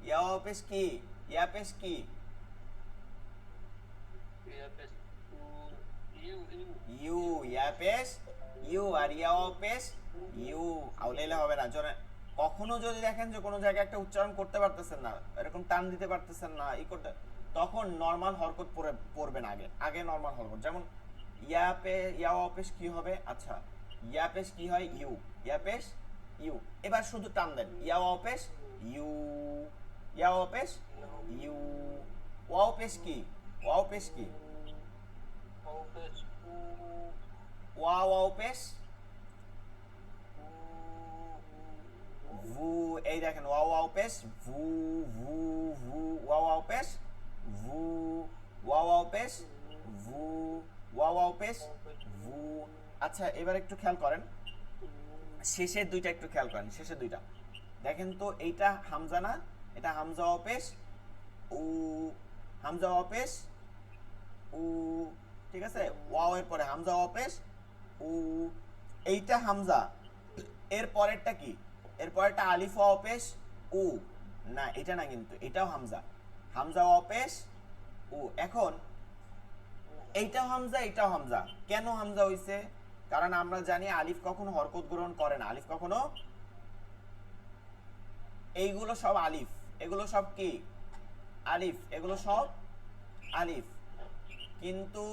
ইয়া ওয়াও পেশ কি, ইয়া পেশ কি, ইউ, ইয়া পেশ ইউ, আর ইয়া ওয়াও পেশ ইউ, আউলাইলে হবে না। কখনো যদি দেখেন যে কোনো জায়গায় একটা উচ্চারণ করতে পারতেছেন না, এরকম টান দিতে পারতেছেন না, ই করতে, তখন নরমাল হরকত পড়বেন, আগে নরমাল হরকত। যেমন ইয়া ওয়াও পেশ কি হবে, আচ্ছা ইয়া পেশ কি হয় ইউ, ইয়া পেশ ইউ। এবার শুধু টান দেন, ইয়া ওয়াও পেশ ইউ, ইয়া ওয়াও পেশ ইউ। ওয়াও পেশ কি, ওয়াও পেশ কি, ওয়া ওয়াও পেশ ভু। এই দেখেন ওয়া ওয়াও পেশ ভু ভু ভু, ওয়া ওয়াও পেশ ভু, ওয়া ওয়াও পেশ ভু, ওয়া ওয়াও পেশ ভু। আচ্ছা এবার একটু খেয়াল করেন শেষের দুইটা, একটু খেয়াল করেন শেষের দুইটা দেখেন তো, এইটা হামজা না, এটা হামজা ওয়াও পেশ উ, হামজা ওয়াও পেশ উ, ঠিক আছে, ওয়াও এর পরে হামজা ওয়াও পেশ উ, এইটা হামজা। এর পরেরটা কি, এর পরেরটা আলিফ ওয়াও পেশ উ, না এটা না, কিন্তু এটাও হামজা, হামজা ওয়াও পেশ উ। এখন এইটাও হামজা, এটাও হামজা। কেন হামজা হইছে? কারণ আমরা জানি আলিফ কখনো হরকত গ্রহণ করে না, আলিফ কখনো, এইগুলো সব আলিফ, এগুলো সব কি আলিফ, এগুলো সব আলিফ, কিন্তু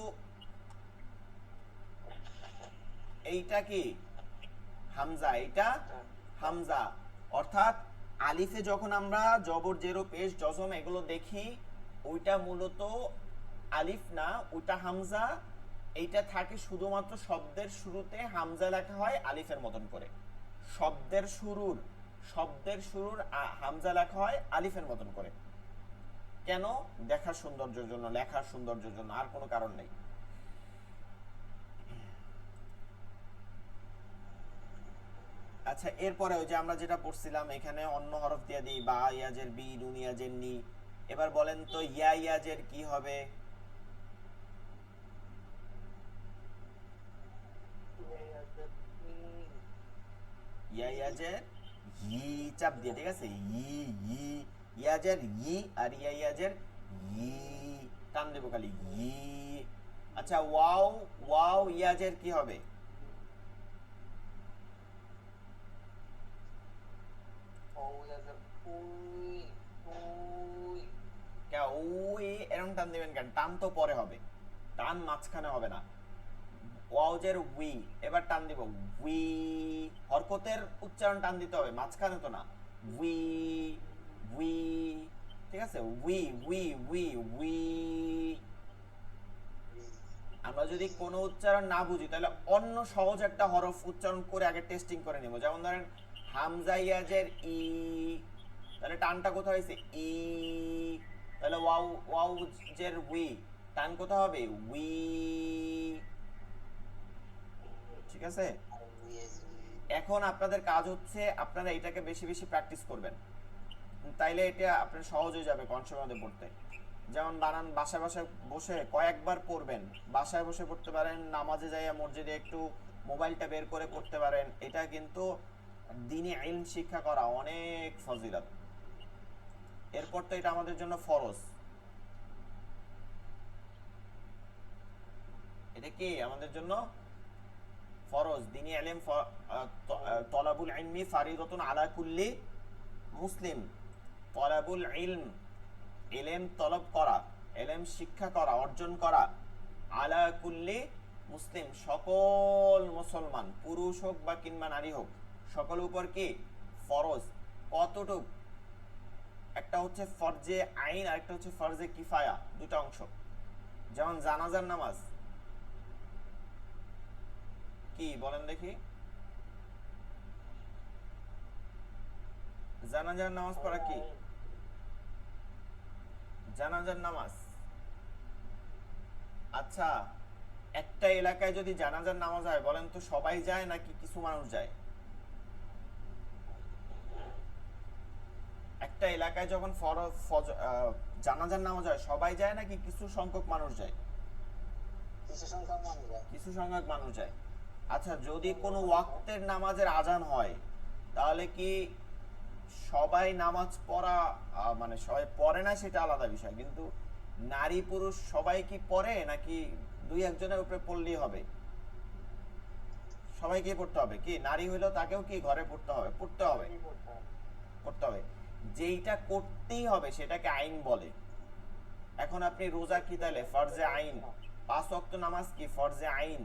এইটা কি হামজা, এইটা হামজা। অর্থাৎ আলিফে যখন আমরা জবর জেরো পেশ জজম এগুলো দেখি, ওইটা মূলত আলিফ না, ওইটা হামজা। এইটা থাকে শুধুমাত্র শব্দের শুরুতে হামজা লেখা হয় আলিফের মতন করে, শব্দের শুরুর, শব্দের শুরুর হামজা লেখা হয় আলিফের মতন করে। কেন? দেখার সৌন্দর্যের জন্য, লেখার সৌন্দর্যের জন্য, আর কোনো কারণ নেই। আচ্ছা এরপরে ওই যে আমরা যেটা পড়ছিলাম এখানে অন্য হরফ দিয়ে দিই, বা ইয়াজের বি, নুন ইয়াজের নি। এবার বলেন তো ইয়া ইয়াজের কি হবে? ইয়া ইয়াজের ই, চাপ দিয়ে, ঠিক আছে, ই ই, ইয়াজের ই, আর ইয়া ইয়াজের ই, টান দেবো খালি ই। আচ্ছা ওয়াও, ওয়াও ইয়াজের কি হবে? ওই এরকম টান দিবেন কেন? টান তো পরে হবে, টান মাঝখানে হবে না। ওয়াওজের উই, এবার টান দিব উই, হরকতের উচ্চারণ টান দিতে হবে, মাঝখানে তো না। উই উই, ঠিক আছে, উই উই উই উই। আমরা যদি কোনো উচ্চারণ না বুঝি তাহলে অন্য সহজ একটা হরফ উচ্চারণ করে আগে টেস্টিং করে নেব। যেমন ধরেন হামজা ইয়াজের ই, তাহলে টানটা কোথায় হয়েছে ই, তাহলে ওয়াও, ওয়াও জের উই, টান কোথায় হবে উই, ঠিক আছে। এখন আপনাদের কাজ হচ্ছে আপনারা এটাকে বেশি বেশি প্র্যাকটিস করবেন, তাইলে এটা আপনার সহজ হয়ে যাবে কনসেপ্টের মধ্যে পড়তে। যেমন বানান বাসায় বাসায় বসে কয়েকবার পড়বেন, বাসায় বসে পড়তে পারেন, নামাজে যাইয়া মসজিদে একটু মোবাইলটা বের করে পড়তে পারেন। এটা কিন্তু দ্বীনি ইলম শিক্ষা করা অনেক ফজিলত। এরপর তো এটা আমাদের জন্য ফরজ, এটা কি আমাদের জন্য ফরজ। দ্বীনি ইলম তলাবুল ইলমি ফারিদাতুন আলা কুল্লি মুসলিম। তলাবুল ইলম, ইলম তলব করা, ইলম শিক্ষা করা, অর্জন করা, আলা কুল্লি মুসলিম, সকল মুসলমান, পুরুষ হোক বা কিংবা নারী হোক, সকল উপর কি ফরজ। কতটুক? একটা হচ্ছে ফরজে আইন আর একটা হচ্ছে ফরজে কিফায়া, দুটো অংশ। যেমন জানাজার নামাজ কি বলেন দেখি, জানাজার নামাজ পড়া কি? জানাজার নামাজ, আচ্ছা একটা এলাকায় যদি জানাজার নামাজ হয় বলেন তো সবাই যায় নাকি কিছু মানুষ যায়? একটা এলাকায় যখন জানাজার নামাজ হয় সবাই যায় নাকি কিছু সংখ্যক মানুষ যায়? কিছু সংখ্যক মানুষ যায়। আচ্ছা যদি কোনো ওয়াক্তের নামাজের আজান হয় তাহলে কি সবাই নামাজ পড়া, মানে সবাই পড়ে না সেটা আলাদা বিষয়, কিন্তু নারী পুরুষ সবাই কি পড়ে নাকি দুই একজনের উপরে পড়লেই হবে? সবাইকে পড়তে হবে কি? নারী হইলেও তাকেও কি ঘরে পড়তে হবে? পড়তে হবে, পড়তে হবে। যেইটা করতেই হবে সেটাকে আইন বলে। এখন আপনি রোজা কি তাহলে ফরজে আইন, 5 ওয়াক্ত নামাজ কি ফরজে আইন,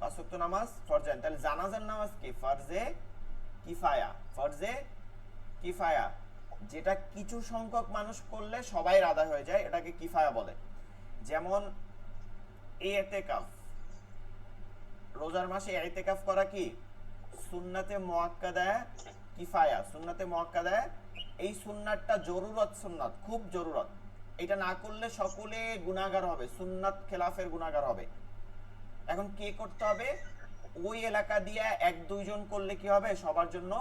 5 ওয়াক্ত নামাজ ফরজে আইন। তাহলে জানাজার নামাজ কি? ফরজে কিফায়া। ফরজে কিফায়া, যেটা কিছু সংখ্যক মানুষ করলে সবাই আদায় হয়ে যায়, এটাকে কিফায়া বলে। যেমন ইতিকাফ, রোজার মাসে ইতিকাফ করা কি? সুন্নাতে মুআক্কাদা কিফায়া, সুন্নাতে মুআক্কাদা। এই সুন্নাতটা জরুরত সুন্নাত, খুব জরুরত। এটা না করলে সকলে গুনাহগার হবে, সুন্নাত খেলাফের গুনাহগার হবে। এখন কে করতে হবে? ওই এলাকা দিয়ে 1-2 জন করলে কি হবে? সবার জন্য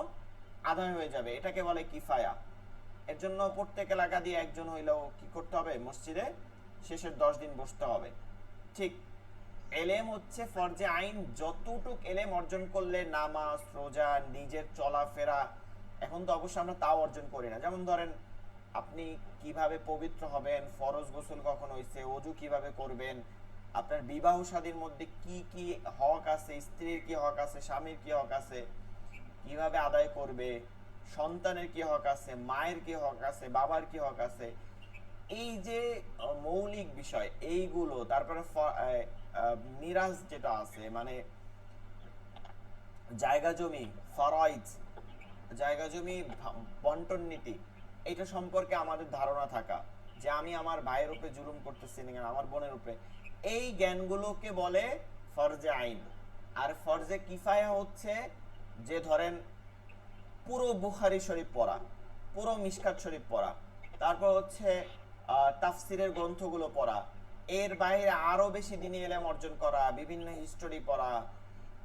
আদায় হয়ে যাবে, এটাকে বলে কিফায়া। এর জন্য প্রত্যেক এলাকা দিয়ে একজন হইলেও কি করতে হবে? মসজিদে শেষের 10 দিন বসতে হবে। ঠিক এলেম হচ্ছে ফরজে আইন। যতটুক এলেম অর্জন করলে নামাজ, রোজা, নিজের চলাফেরা, এখন তো অবশ্য আমরা তাও অর্জন করি না। যেমন ধরেন আপনি কিভাবে পবিত্র হবেন, ফরজ গোসল কখন হইছে, ওযু কিভাবে করবেন, আপনার বিবাহ শাদীর মধ্যে কি কি হক আছে, স্ত্রীর কি হক আছে, স্বামীর কি হক আছে, কিভাবে আদায় করবে, সন্তানের কি হক আছে, মায়ের কি হক আছে, বাবার কি হক আছে, এই যে মৌলিক বিষয় এইগুলো। তারপরে মিরাজ যেটা আছে, মানে জায়গা জমি, ফরাইজ, জায়গা জমি বন্টন নীতি, এটা সম্পর্কে আমাদের ধারণা থাকা, যে আমি আমার ভাইয়ের উপরে জুলুম করতেছি না, আমার বোনের উপরে, এই জ্ঞানগুলোকে বলে ফরজে আইন। আর ফরজে কিফায়া হচ্ছে যে ধরেন পুরো বুখারী শরীফ পড়া, পুরো মিশকাত শরীফ পড়া, তারপর হচ্ছে তাফসিরের গ্রন্থগুলো পড়া, এর বাইরে আরো বেশি দিনী ইলম অর্জন করা, বিভিন্ন হিস্টোরি পড়া,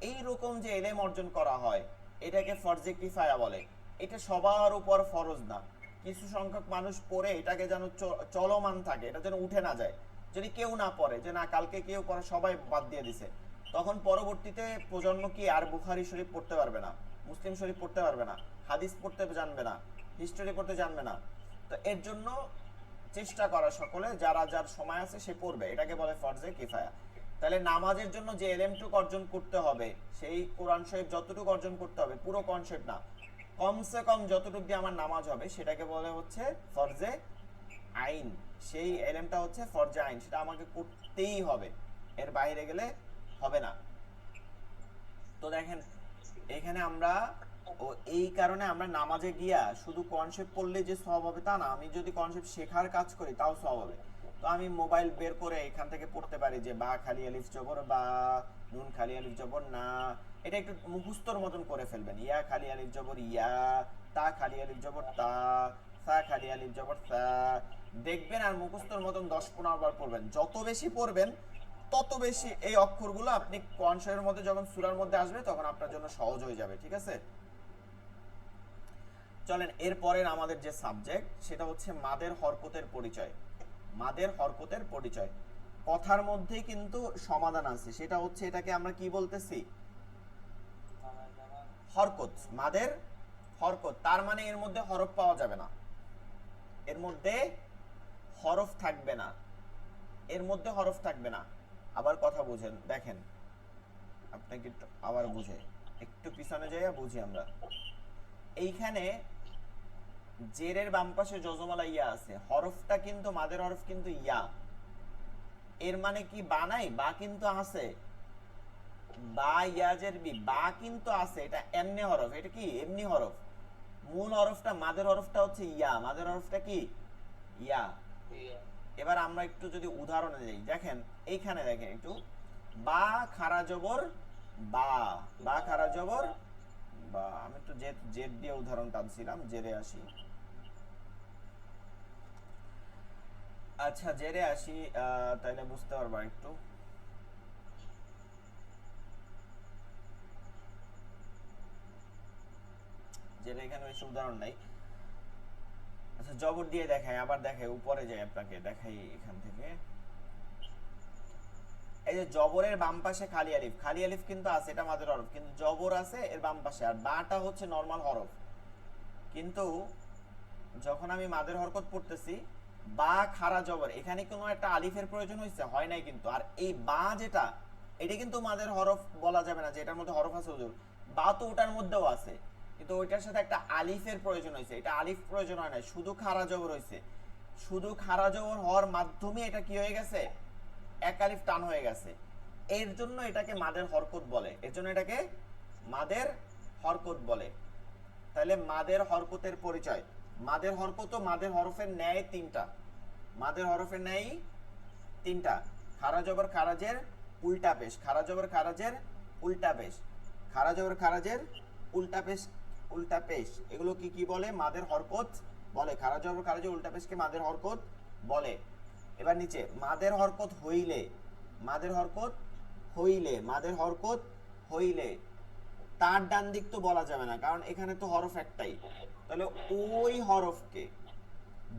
এই রকম যে ইলম অর্জন করা হয়, এটাকে ফরজে কিফায়া বলে। এটা সবার উপর ফরজ না, কিছু সংখ্যক মানুষ পড়ে এটাকে যেন চলমান থাকে, এটা যেন উঠে না যায়। যদি কেউ না পড়ে, যে না কালকে কেউ পড়ে, সবাই বাদ দিয়ে দিছে, তখন পরবর্তীতে প্রজন্ম কি আর বুখারী শরীফ পড়তে পারবে না, মুসলিম শরীফ পড়তে পারবে না, হাদিস পড়তে জানবে না, হিস্টোরি পড়তে জানবে না। তো এর জন্য চেষ্টা করা সকলে, যারা যার সময় আছে সে পড়বে, এটাকে বলে ফরজে কিফায়া। তাহলে নামাজের জন্য যে এলেমটুকু অর্জন করতে হবে, সেই কোরআন শরীফ যতটুকু অর্জন করতে হবে, পুরো কনসেপ্ট না, কমসে কম যতটুকু দিয়ে আমার নামাজ হবে, সেটাকে বলে হচ্ছে ফরজে আইন। সেই এলেমটা হচ্ছে ফরজে আইন, সেটা আমাকে করতেই হবে, এর বাইরে গেলে হবে না। তো দেখেন এখানে আমরা এই কারণে আমরা নামাজে গিয়া শুধু কনসেপ্ট পড়লে যে সওয়াব হবে তা না, আমি যদি কনসেপ্ট শেখার কাজ করি তাও সওয়াব হবে। তো আমি মোবাইল বের করে এখান থেকে পড়তে পারি যে বা খালি আলিফ জবর বা, নুন খালি আলিফ জবর না, এটা একটু মুখস্থর মতন করে ফেলবেন। ইয়া খালি আলিফ জবর ইয়া, তা খালি আলিফ জবর তা, সা খালি আলিফ জবর সা, দেখবেন আর মুখস্থর মতন 10-15 বার পড়বেন। যত বেশি পড়বেন তত বেশি এই অক্ষরগুলো আপনি কোরআনের মধ্যে যখন সূরার মধ্যে আসবে তখন আপনার জন্য সহজ হয়ে যাবে। ঠিক আছে, চলেন এরপরের আমাদের যে সাবজেক্ট সেটা হচ্ছে মাদের হরকতের পরিচয়। মাদের হরকতের পরিচয়, কথার মধ্যেই কিন্তু সমাধান আছে, সেটা হচ্ছে এটাকে আমরা কি বলতেছি? হরকত। মাদের হরকত, তার মানে এর মধ্যে হরফ পাওয়া যাবে না, এর মধ্যে হরফ থাকবে না, এর মধ্যে হরফ থাকবে না। আবার কথা বুঝেন, দেখেন আপনাকে আবার বুঝে, একটু পিছনে যাইয়া বুঝি আমরা। এইখানে জেরের বাম পাশে যজমালা ইয়া আছে, হরফটা কিন্তু মাদের হরফ কিন্তু ইয়া, এর মানে কি বানাই? বা কিন্তু আছে, বা ইয়াজের বি, বা কিন্তু আছে, এটা এমনি হরফ, এটা কি এমনি হরফ। মূল হরফটা মাদের হরফটা হচ্ছে ইয়া, মাদের হরফটা কি ইয়া। এবার আমরা একটু যদি উদাহরণে যাই, দেখেন এইখানে দেখেন একটু, বা খারা জবর বা, বা খারা জবর বা, আমি একটু জেদ দিয়ে উদাহরণ টানছিলাম, জেরে আসি। আচ্ছা জেরে আসি, তাইলে বুঝতে পারবা একটু। জেরে এখানে বেশি উদাহরণ নাই। আচ্ছা জবর দিয়ে দেখাই, আবার দেখাই, উপরে যাই আপনাকে দেখাই এখান থেকে। এই যে জবরের বাম পাশে খালি আলিফ, খালি আলিফ কিন্তু আছে, এটা মাদের হরফ, কিন্তু জবর আছে এর বাম পাশে, আর বাটা হচ্ছে নরমাল হরফ। কিন্তু যখন আমি মাদের হরকত পড়তেছি, বা খারা জবর, এখানে কোনো একটা আলিফের প্রয়োজন হয়েছে হয় নাই কিন্তু। আর এই বা যেটা, এটা কিন্তু মাদের হরফ বলা যাবে না যে এটার মধ্যে হরফ আছে হুজুর, বা তো ওটার মধ্যেও আছে, কিন্তু ওইটার সাথে একটা আলিফের প্রয়োজন হয়েছে, এটা আলিফ প্রয়োজন হয় না, শুধু খারা জবর হয়েছে। শুধু খারা জবর হওয়ার মাধ্যমে এটা কি হয়ে গেছে? এক আলিফ টান হয়ে গেছে। এর জন্য এটাকে মাদের হরকত বলে, এর জন্য এটাকে মাদের হরকত বলে। তাহলে মাদের হরকতের পরিচয়, মাদের হরকত মাদের হরফের ন্যায় তিনটা, মাদের হরফের ন্যায় তিনটা। খারা জবর খারাজের উল্টা পেশ, খারা জবর খারাজের উল্টা পেশ, খারা জবর খারাজের উল্টা পেশ, উল্টা পেশ, এগুলো কি কি বলে? মাদের হরকত বলে। খারা জবর খারাজের উল্টা পেশকে মাদের হরকত বলে। এবার নিচে মাদের হরকত হইলে, মাদের হরকত হইলে, মাদের হরকত হইলে তার ডান দিক তো বলা যাবে না, কারণ এখানে তো হরফ একটাই। তাহলে ওই হরফকে,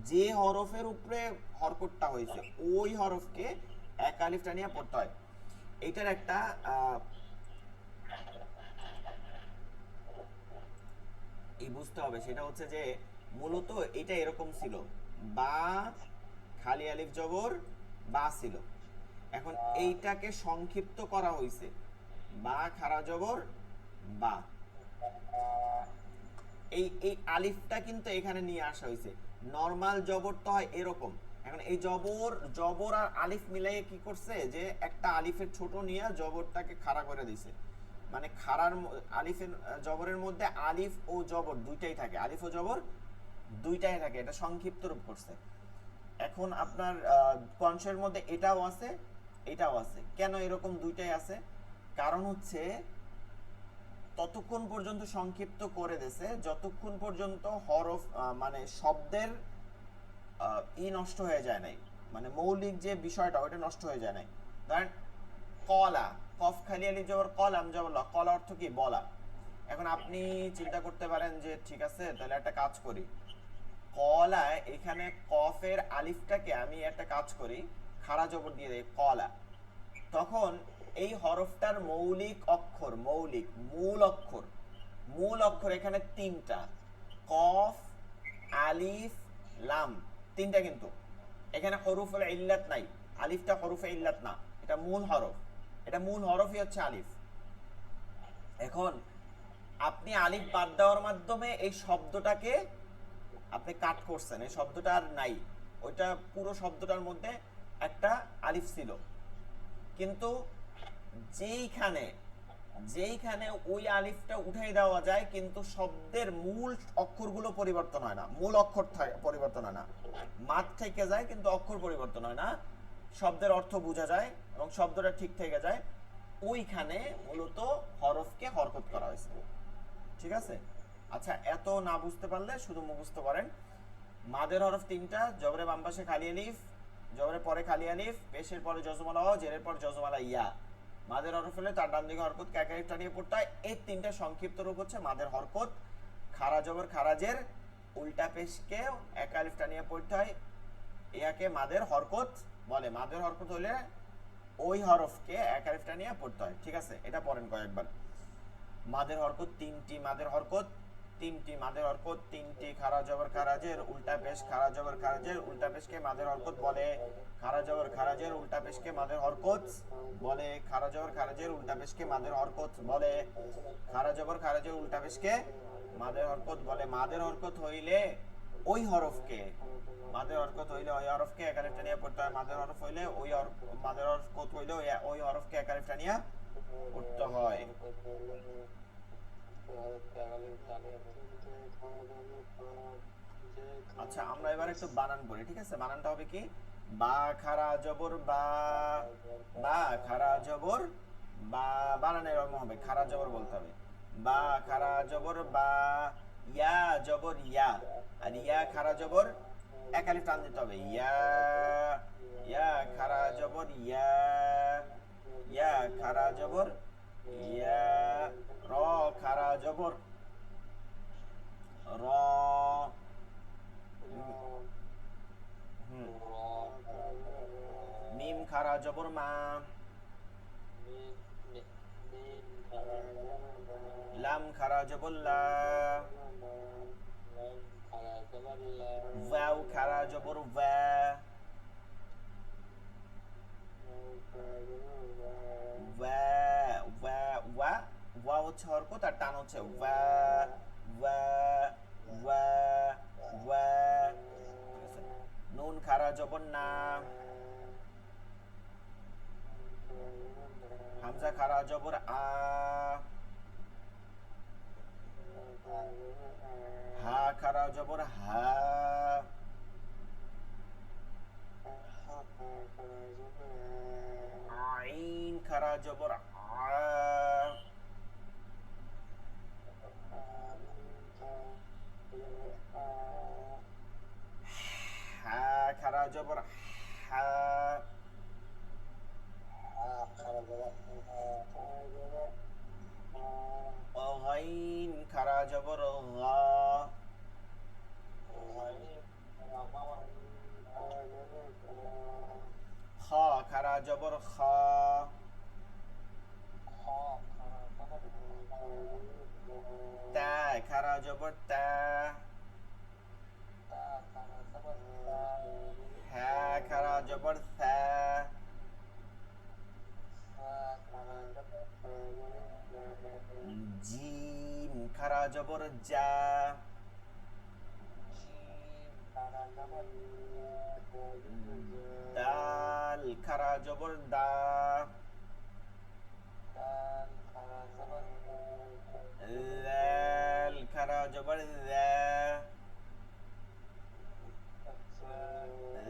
যে হরফের উপরে হরকতটা হয়েছে ওই হরফকে এক আলিফ টানিয়া পড়তে হয়। এটার একটা এই বুঝতে হবে, সেটা হচ্ছে যে মূলত এটা এরকম ছিল, বা খালি আলিফ জবর বা ছিল। এখন এইটাকে সংক্ষিপ্ত করা হয়েছে, বা খারা জবর বা, এই এই আলিফটা কিন্তু এখানে নিয়ে আসা হয়েছে। নরমাল জবর তো হয় এরকম, এখন এই জবর জবর আর আলিফ মিলাইয়ে কি করছে যে একটা আলিফের ছোট নিয়ে জবরটাকে খাড়া করে দিছে। মানে খাড়ার আলিফের জবরের মধ্যে আলিফ ও জবর দুইটাই থাকে, আলিফ ও জবর দুইটাই থাকে, এটা সংক্ষিপ্ত রূপ করছে। এখন আপনার কনসের মধ্যে এটাও আছে এটাও আছে। কেন এরকম দুইটাই আছে? কারণ হচ্ছে ততক্ষণ পর্যন্ত সংক্ষিপ্ত করে দিয়েছে যতক্ষণ পর্যন্ত হরফ মানে শব্দের ই নষ্ট হয়ে যায় নাই, মানে মৌলিক যে বিষয়টা ওটা নষ্ট হয়ে যায় নাই। ধরেন কলা, কফ খালি আলিফ জবর কলাম জবর ল, কলা অর্থ কি? বলা। এখন আপনি চিন্তা করতে পারেন যে ঠিক আছে তাহলে একটা কাজ করি, কলা এখানে কফের আলিফটাকে আমি একটা কাজ করি খাড়া জবর দিয়ে দেই কলা, তখন এই হরফটার মৌলিক অক্ষর, মৌলিক মূল অক্ষর, মূল অক্ষর এখানে তিনটা, কফ আলিফ লাম, তিনটা। কিন্তু এখানে হরফে ইল্লাত নাই, আলিফটা হরফে ইল্লাত না, এটা মূল হরফ, এটা মূল হরফই হচ্ছে আলিফ। এখন আপনি আলিফ বাদ দেওয়ার মাধ্যমে এই শব্দটাকে আপনি কাট করছেন, এই শব্দটা আর নাই, ওইটা পুরো শব্দটার মধ্যে একটা আলিফ ছিল। কিন্তু যেইখানে যেইখানে ওই আলিফটা উঠাই দেওয়া যায় কিন্তু শব্দের মূল অক্ষরগুলো পরিবর্তন হয় না, মূল অক্ষর পরিবর্তন হয় না, মাঠ থেকে যায় কিন্তু অক্ষর পরিবর্তন হয় না, শব্দের অর্থ বোঝা যায় এবং শব্দটা ঠিক থেকে যায়, ওইখানে মূলত হরফকে হরকত করা হয়েছে। ঠিক আছে? আচ্ছা, এত না বুঝতে পারলে শুধু মুখস্থ করেন। মাদের হরফ তিনটা, জবরে বাম পাশে খালি আলিফ, জবরের পরে খালি আলিফ, পেশের পরে জজমালা ওয়া, জেরের পর জজমালা ইয়া। মাদের হরফ হলে তার ডান দিকে হরকত কে এক আলিফ টানিয়ে পড়তে হয়। এই তিনটা সংক্ষিপ্ত রূপ হচ্ছে মাদের হরকত। খারা জবর খারাজের উল্টা পেশকে এক আলিফ টানিয়ে পড়তে হয়, ইয়াকে মাদের হরকত বলে। মাদের হরকত হলে ওই হরফকে এক আলিফ টানিয়ে পড়তে হয়। ঠিক আছে, এটা পড়েন কয়েকবার। মাদের হরকত তিনটি, মাদের হরকত তিনটি, মাদের হরকত তিনটি। খারা জবর খারাজের উল্টা পেশ, খারা জবর খারাজের উল্টা পেশকে মাদের হরকত বলে। খারা জবর খারাজের উল্টা পেশকে মাদের হরকত বলে। খারা জবর খারাজের উল্টা পেশকে মাদের হরকত বলে। খারা জবর খারাজের উল্টা পেশকে মাদের হরকত বলে। মাদের হরকত হইলে ওই হরফকে, মাদের হরকত হইলে ওই হরফকে এক আলিফ টানিয়া পড়তে হয়। মাদের হরফ হইলে ওই মাদের হরকত হইলে ওই হরফকে এক আলিফ টানিয়া পড়তে হয়। আচ্ছা, আমরা এবার একটু বানান করি। ঠিক আছে, বানানটা হবে কি? বা খারা জবর বা, বা খারা জবর বা, বানান এরকম হবে, খারা জবর বলতে হবে। বা খারা জবর বা, ইয়া জবর ইয়া, আর ইয়া খারা জবর এক আলিফ টান দিতে হবে, ইয়া, ইয়া খারা জবর ইয়া, ইয়া খারা জবর ইয়া। র খারা জবর র, মিম খারা জবর মা, লাম খারা জবর লা, ওয়াও খারা জবর ওয়া, ওয়া ওয়া ওয়া, ওয়া হচ্ছে হরকত আর টান হচ্ছে ওয়া ওয়া ওয়া ওয়া। নুন খারা জবর না, জবর আ, হা খারা জবর হা, আইন খারা জবর আ, হা খারা জবর হা, গাইন খারা জবর গা, খ খারা জবর খা, তা খারা জবর তা, হা খারা জবর থা, জিম খারা জবর জা, দাল খারা জবর দা, লাল খারা জবর দা,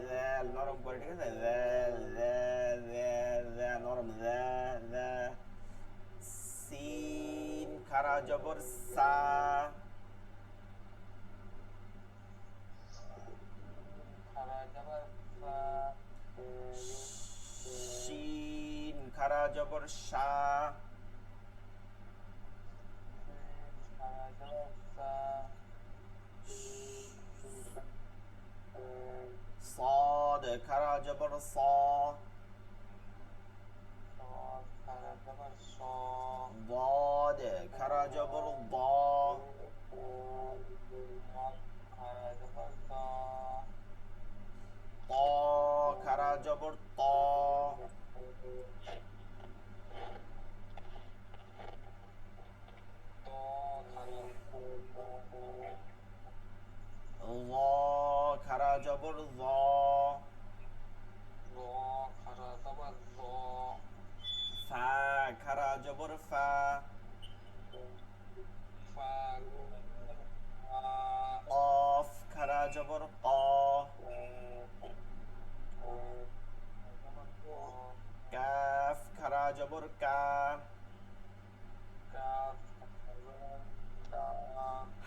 লাল নরম করে, ঠিক আছে, লাল লাল লাল লাল নরম লাল লাল, সিন খারা জবর সা, শিন খারা জবর শা, صاد খারা জবর স, ضاد খারা জবর দ, ত খারা জবর ত, ল খারা জবর ল, ফা খারা জবর ফা, কফ খারা জবর ক, কাফ খারা জবর কা,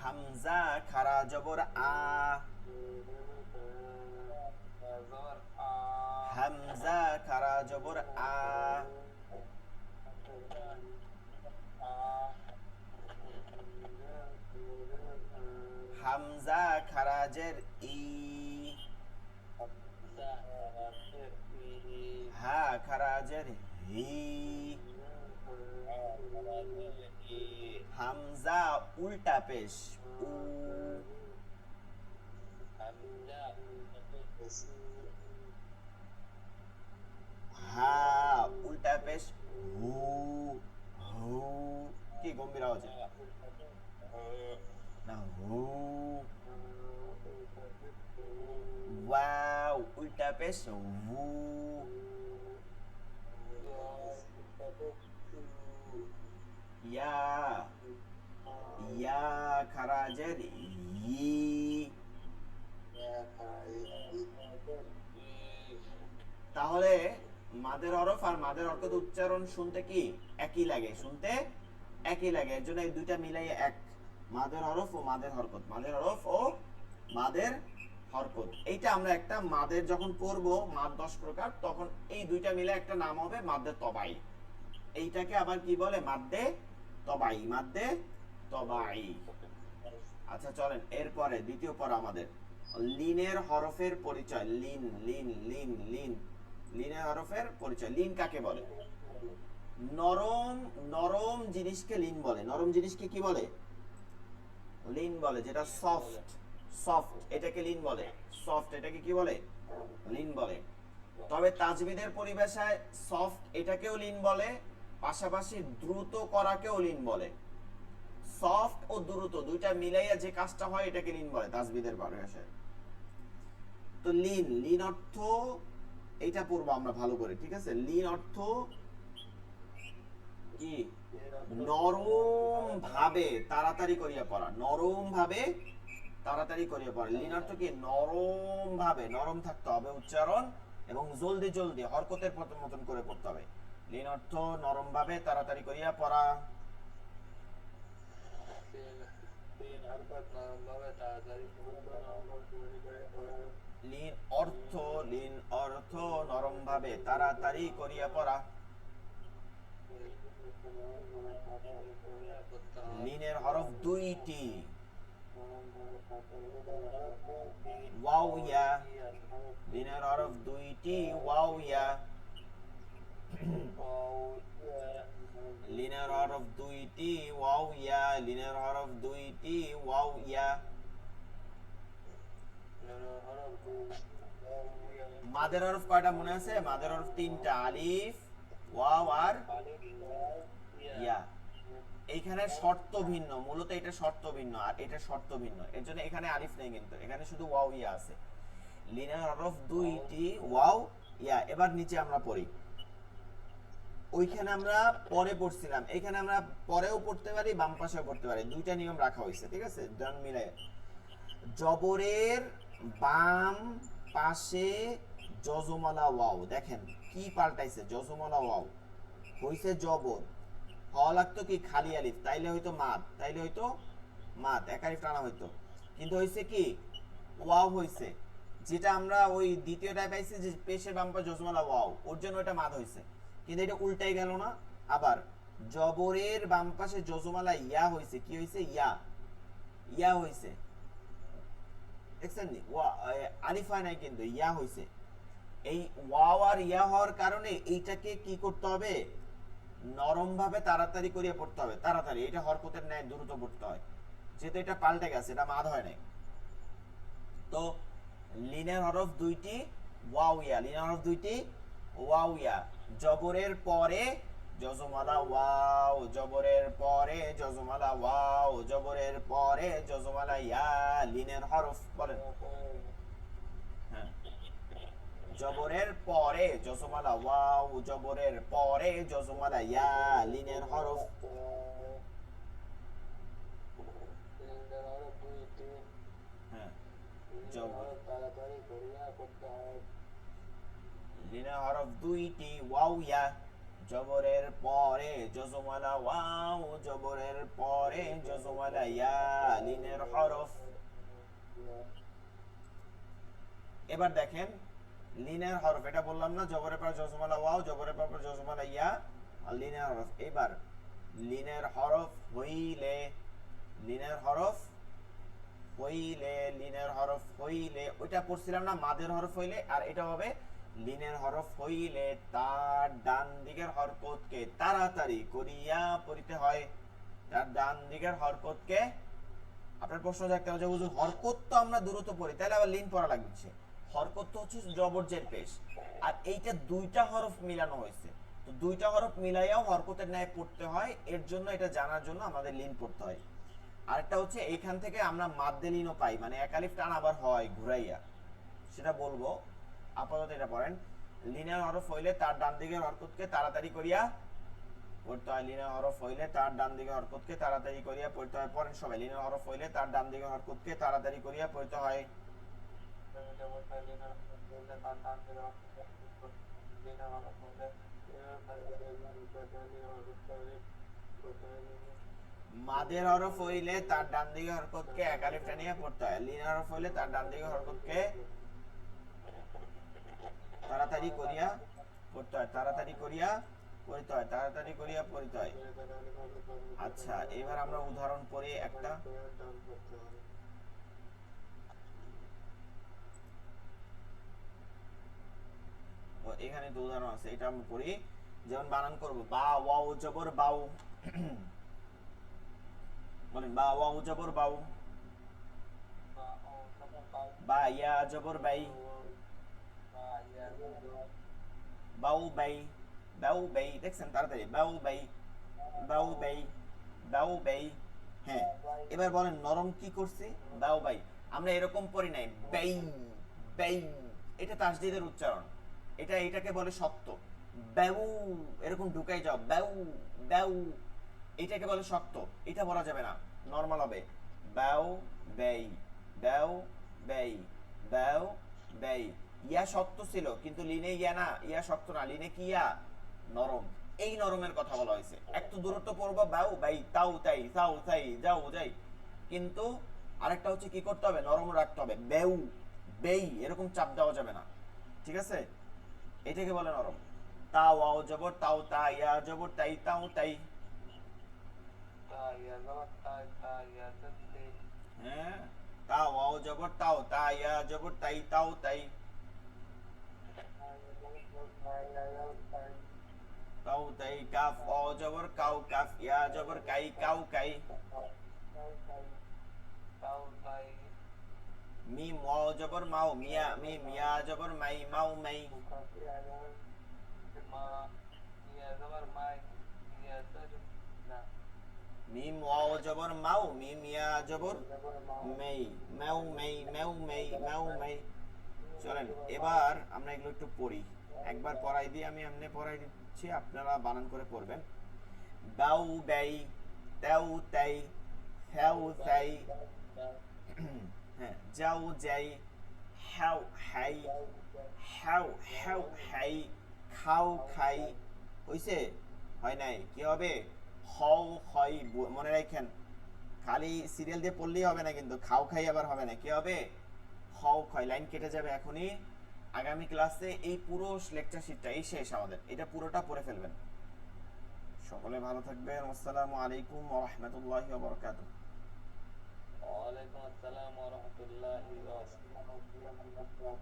হামজা খারা জবর আ, হামজা খারা জবর আ, হামজা খারাজের ই, হা খারাজের হি, হামজা উল্টা পেশ উ, হা উল্টা পেশ হু, হু কি গম্ভীর আওয়াজ না, হু, ওয়াও উল্টা পেশ হু, ইয়া, ইয়া খারাজের ই, তাহলে মাদের হরফ আর মাদের হরকত উচ্চারণ শুনতে কি একই লাগে, শুনতে একই লাগে, এর জন্য এই দুইটা মিলাই এক, মাদের হরফ ও মাদের হরকত, মাদের হরফ ও মাদের হরকত। এইটা আমরা একটা মাদের যখন পড়বো মাদ 10 প্রকার, তখন এই দুইটা মিলে একটা নাম হবে মাদ্দে তবাই। এইটাকে আবার কি বলে? মাদ্দে তবাই, মাদ্দে তবাই। আচ্ছা চলেন এরপরে দ্বিতীয় পর আমাদের লিনের হরফের পরিচয়। লিন লিন লিন লিন, লিনের হরফের পরিচয়। লিন কাকে বলে? নরম নরম জিনিসকে লিন বলে। নরম জিনিসকে কি বলে? লিন বলে। যেটা সফট সফট এটাকে লিন বলে। সফট এটাকে কি বলে? লিন বলে। তবে তাজবিদের পরিভাষায় সফট এটাকেও লিন বলে, পাশাপাশি দ্রুত করাকেও লিন বলে। সফট ও দ্রুত দুইটা মিলাইয়া যে কাজটা হয় এটাকে লিন বলে তাজবিদের পরিভাষায়। তো লিন, লিন অর্থ এটা পড়বো আমরা ভালো করে, ঠিক আছে? লিন অর্থ কি নরম ভাবে তাড়াতাড়ি করিয়া পড়া, নরম ভাবে তাড়াতাড়ি করিয়া পড়া। লিন অর্থ কি নরম ভাবে, নরম থাকতে হবে উচ্চারণ এবং জলদি জলদি হরকতের মতন করে পড়তে হবে। লিন অর্থ নরম ভাবে তাড়াতাড়ি করিয়া পড়া। লিন অর্থ নরম ভাবে তাড়াতাড়ি করিয়া পড়া। লিনের হরফ দুইটি, ওয়াও ইয়া। লিনের হরফ দুইটি, ওয়াও ইয়া। লিনের হরফ দুইটি, ওয়াও ইয়া। লিনের হরফ দুইটি, ওয়াও ইয়া। মাদের হরফ কয়টা মনে আছে? মাদের হরফ তিনটা, আলিফ, ওয়াও আর ইয়া। এইখানে শর্ত ভিন্ন, মূলত এটা শর্ত ভিন্ন আর এটা শর্ত ভিন্ন, এর জন্য এখানে আলিফ নেই, কিন্তু এখানে শুধু ওয়াও ইয়া আছে। লিনের হরফ দুইটি, ওয়াও ইয়া। এবার নিচে আমরা পড়ি, ওইখানে আমরা পরে পড়ছিলাম, এখানে আমরা পরেও পড়তে পারি, বাম পাশেও পড়তে পারি, দুইটা নিয়ম রাখা হয়েছে, ঠিক আছে? ডান মিলে জবরের বাম পাশে জজমালা ওয়াও, দেখেন কি পাল্টাইছে, জজমালা ওয়াও হইছে জবর, হওয়া লাগতো কি খালি আলিফ, তাইলে হয়তো মাদ, তাইলে হয়তো মাদ, এক আলিফ টানা হইতো, কিন্তু হইছে কি ওয়াও হইছে, যেটা আমরা ওই দ্বিতীয়টায় পাইছি যে পেশের বাম পাশে জজমালা ওয়াও, ওর জন্য ওটা মাদ হইছে, কিন্তু এটা উল্টাই গেল না। আবার জবরের বাম পাশে জজমালা ইয়া হইছে, কি হইছে? ইয়া, ইয়া হইছে, দেখছেন আলিফ হয় নাই, কিন্তু ইয়া হইছে। এই ওয়াও আর ইয়া হওয়ার কারণে এইটাকে কি করতে হবে? নরম ভাবে তাড়াতাড়ি করিয়া পড়তে হবে, তাড়াতাড়ি, এটা হরকতের ন্যায় দ্রুত পড়তে হয়, যেহেতু এটা পাল্টে গেছে, এটা মাদ হয় নাই। তো লিনের হরফ দুইটি, ওয়াও ইয়া। লিনের হরফ দুইটি, ওয়াও ইয়া। জবরের পরে জজমালা ওয়াও, জবরের পরে জজমালা ওয়াও, জবরের পরে জজমালা ইয়া। লিনের হরফ বলেন, হ্যাঁ, জবরের পরে জজমালা ওয়াও, জবরের পরে জজমালা ইয়া। লিনের হরফ, হ্যাঁ, লিনের হরফ দুইটি, ওয়াও ইয়া। জবরের পরে জজমালা ওয়াও, জবরের পরে জজমালা ইয়া। লিনের হরফ। এবার দেখেন লিনের হরফ, এটা বললাম না, জবরের পর জজমালা ওয়াও, জবরের পর জজমালা ইয়া আর লিনের হরফ। এবার লিনের হরফ হইলে, লিনের হরফ হইলে, লিনের হরফ হইলে, ওইটা পড়ছিলাম না, মাদের হরফ হইলে, আর এটা হবে লিনের হরফ হইলে তার ডান দিকের হরকতকে তাড়াতাড়ি করিয়া পড়িতে হয়। তার ডান দিকের হরকতকে, আপনার প্রশ্ন থাকতে হবে যে হুজুর হরকত তো আমরা দ্রুত পড়ি, তাহলে আবার লিন পড়া লাগছে। হরকত তো হচ্ছে জবরজের পেশ, আর এইটা দুইটা হরফ মিলানো হয়েছে, তো দুইটা হরফ মিলাইয়াও হরকতের ন্যায় পড়তে হয়, এর জন্য এটা জানার জন্য আমাদের লিন পড়তে হয়। আরেকটা হচ্ছে এইখান থেকে আমরা মাদ্দে লিনও পাই, মানে এক আলিফ টান আবার হয় ঘুরাইয়া, সেটা বলবো, আপাতত এটা পড়েন। লিনের হরফ হইলে তার ডান দিকের হরকতকে তাড়াতাড়ি করিয়া পড়তে হয়। লিনের হরফ হইলে তার ডান দিকের হরকতকে তাড়াতাড়ি করিয়া পড়তে হয়। পড়েন সবাই, লিনের হরফ হইলে তার ডান দিকের হরকতকে তাড়াতাড়ি করিয়া পড়তে হয়। মাদের হরফ হইলে তার ডান দিকে হরকতকে এক আলিফ টানিয়া পড়তে হয়। লিনের হরফ হইলে তার ডান দিকে হরকতকে তাড়াতাড়ি করিয়া পড়তে হয়, তাড়াতাড়ি করিয়া পড়তে হয়, তাড়াতাড়ি করিয়া পড়তে হয়। আচ্ছা, এবার আমরা উদাহরণ পড়ি একটা। এখানে তো উদাহরণ আছে, এটা আমরা পড়ি, যেমন বানান করব, বা ওয়াও জবর বাউ, বলেন বা ওয়াও জবর বাউ, বা ইয়া জবর বাই, বাউ বাই, বাউ বাই, দেখছেন তাড়াতাড়ি, বাউ বাই, বাউ বাই, বাউ বাই। হ্যাঁ, এবার বলেন নরম কি করছে? বাউ বাই। আমরা এরকম পড়ি নাই, বাই বাই, এটা তাসদীদের উচ্চারণ, এটাকে বলে শক্ত। ব্যাউ এরকম ঢুকাই যাও, ব্যাউ ব্যাউ, এটাকে বলে শক্ত, এটা বলা যাবে না, নরমাল হবে ব্যাউ বেই, ব্যাউ বেই, ব্যাউ বেই। ইয়া শক্ত ছিল কিন্তু লিনে ইয়া না, ইয়া শক্ত না, লিনে কি ইয়া নরম, এই নরমের কথা বলা হয়েছে। একটু দূরত্ব পড়বো, ব্যাউ বাই, তাও তাই, তাও তাই, যাও যাই, কিন্তু আরেকটা হচ্ছে কি করতে হবে, নরম রাখতে হবে, বেউ বেই এরকম চাপ দেওয়া যাবে না, ঠিক আছে, এটাকে বলে নরম। তা ওয়াও জবর তাও, তা ইয়া জবর তাই, তাও তাই। হ্যাঁ, তা ওয়াও জবর তাও, তা ইয়া জবর তাই, তাও তাই। তাও তাই, কাফ ওয়াও জবর কাউ, কাফ ইয়া জবর কাই, কাউ কাই। মিম ওয়াও জবর মাও, মিয়া মিম, ইয়া জবর মাই, মাও মাই। মিম ওয়াও জবর মাও, মিম ইয়া জবর মেই, মেউ মেই, মেউ মেই, মেউ মেই। চলেন এবার আমরা এগুলো একটু পড়ি, একবার পড়াই দিই, আমি এমনি পড়াই দিচ্ছি, আপনারা বানান করে পড়বেন। বাউ বাই, তেউ তাই, হেউ তাই, হ্যাঁ, যাও যাই, how high, how how high, খাও খাই। হইছে? হয় নাই, কি হবে, হও হয়, মনে রাখেন, খালি সিরিয়াল দিয়ে পড়লেই হবে না কিন্তু, খাও খাই আবার হবে না, কি হবে, হও খাই। লাইন কেটে যাবে এখনই, আগামী ক্লাসে এই পুরো লেকচার শিটটা এই শেষ আমাদের, এটা পুরোটা পড়ে ফেলবেন। সকলে ভালো থাকবেন, আসসালামু আলাইকুম ওয়া রাহমাতুল্লাহি ওয়া বারাকাতুহু। ওয়ালাইকুম আসসালাম ওয়া রাহমাতুল্লাহি ওয়া বারাকাতুহু।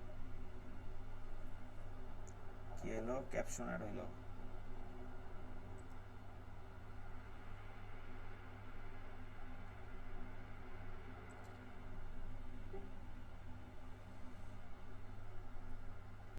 কি হলো, ক্যাপশন অ্যাড হইলো।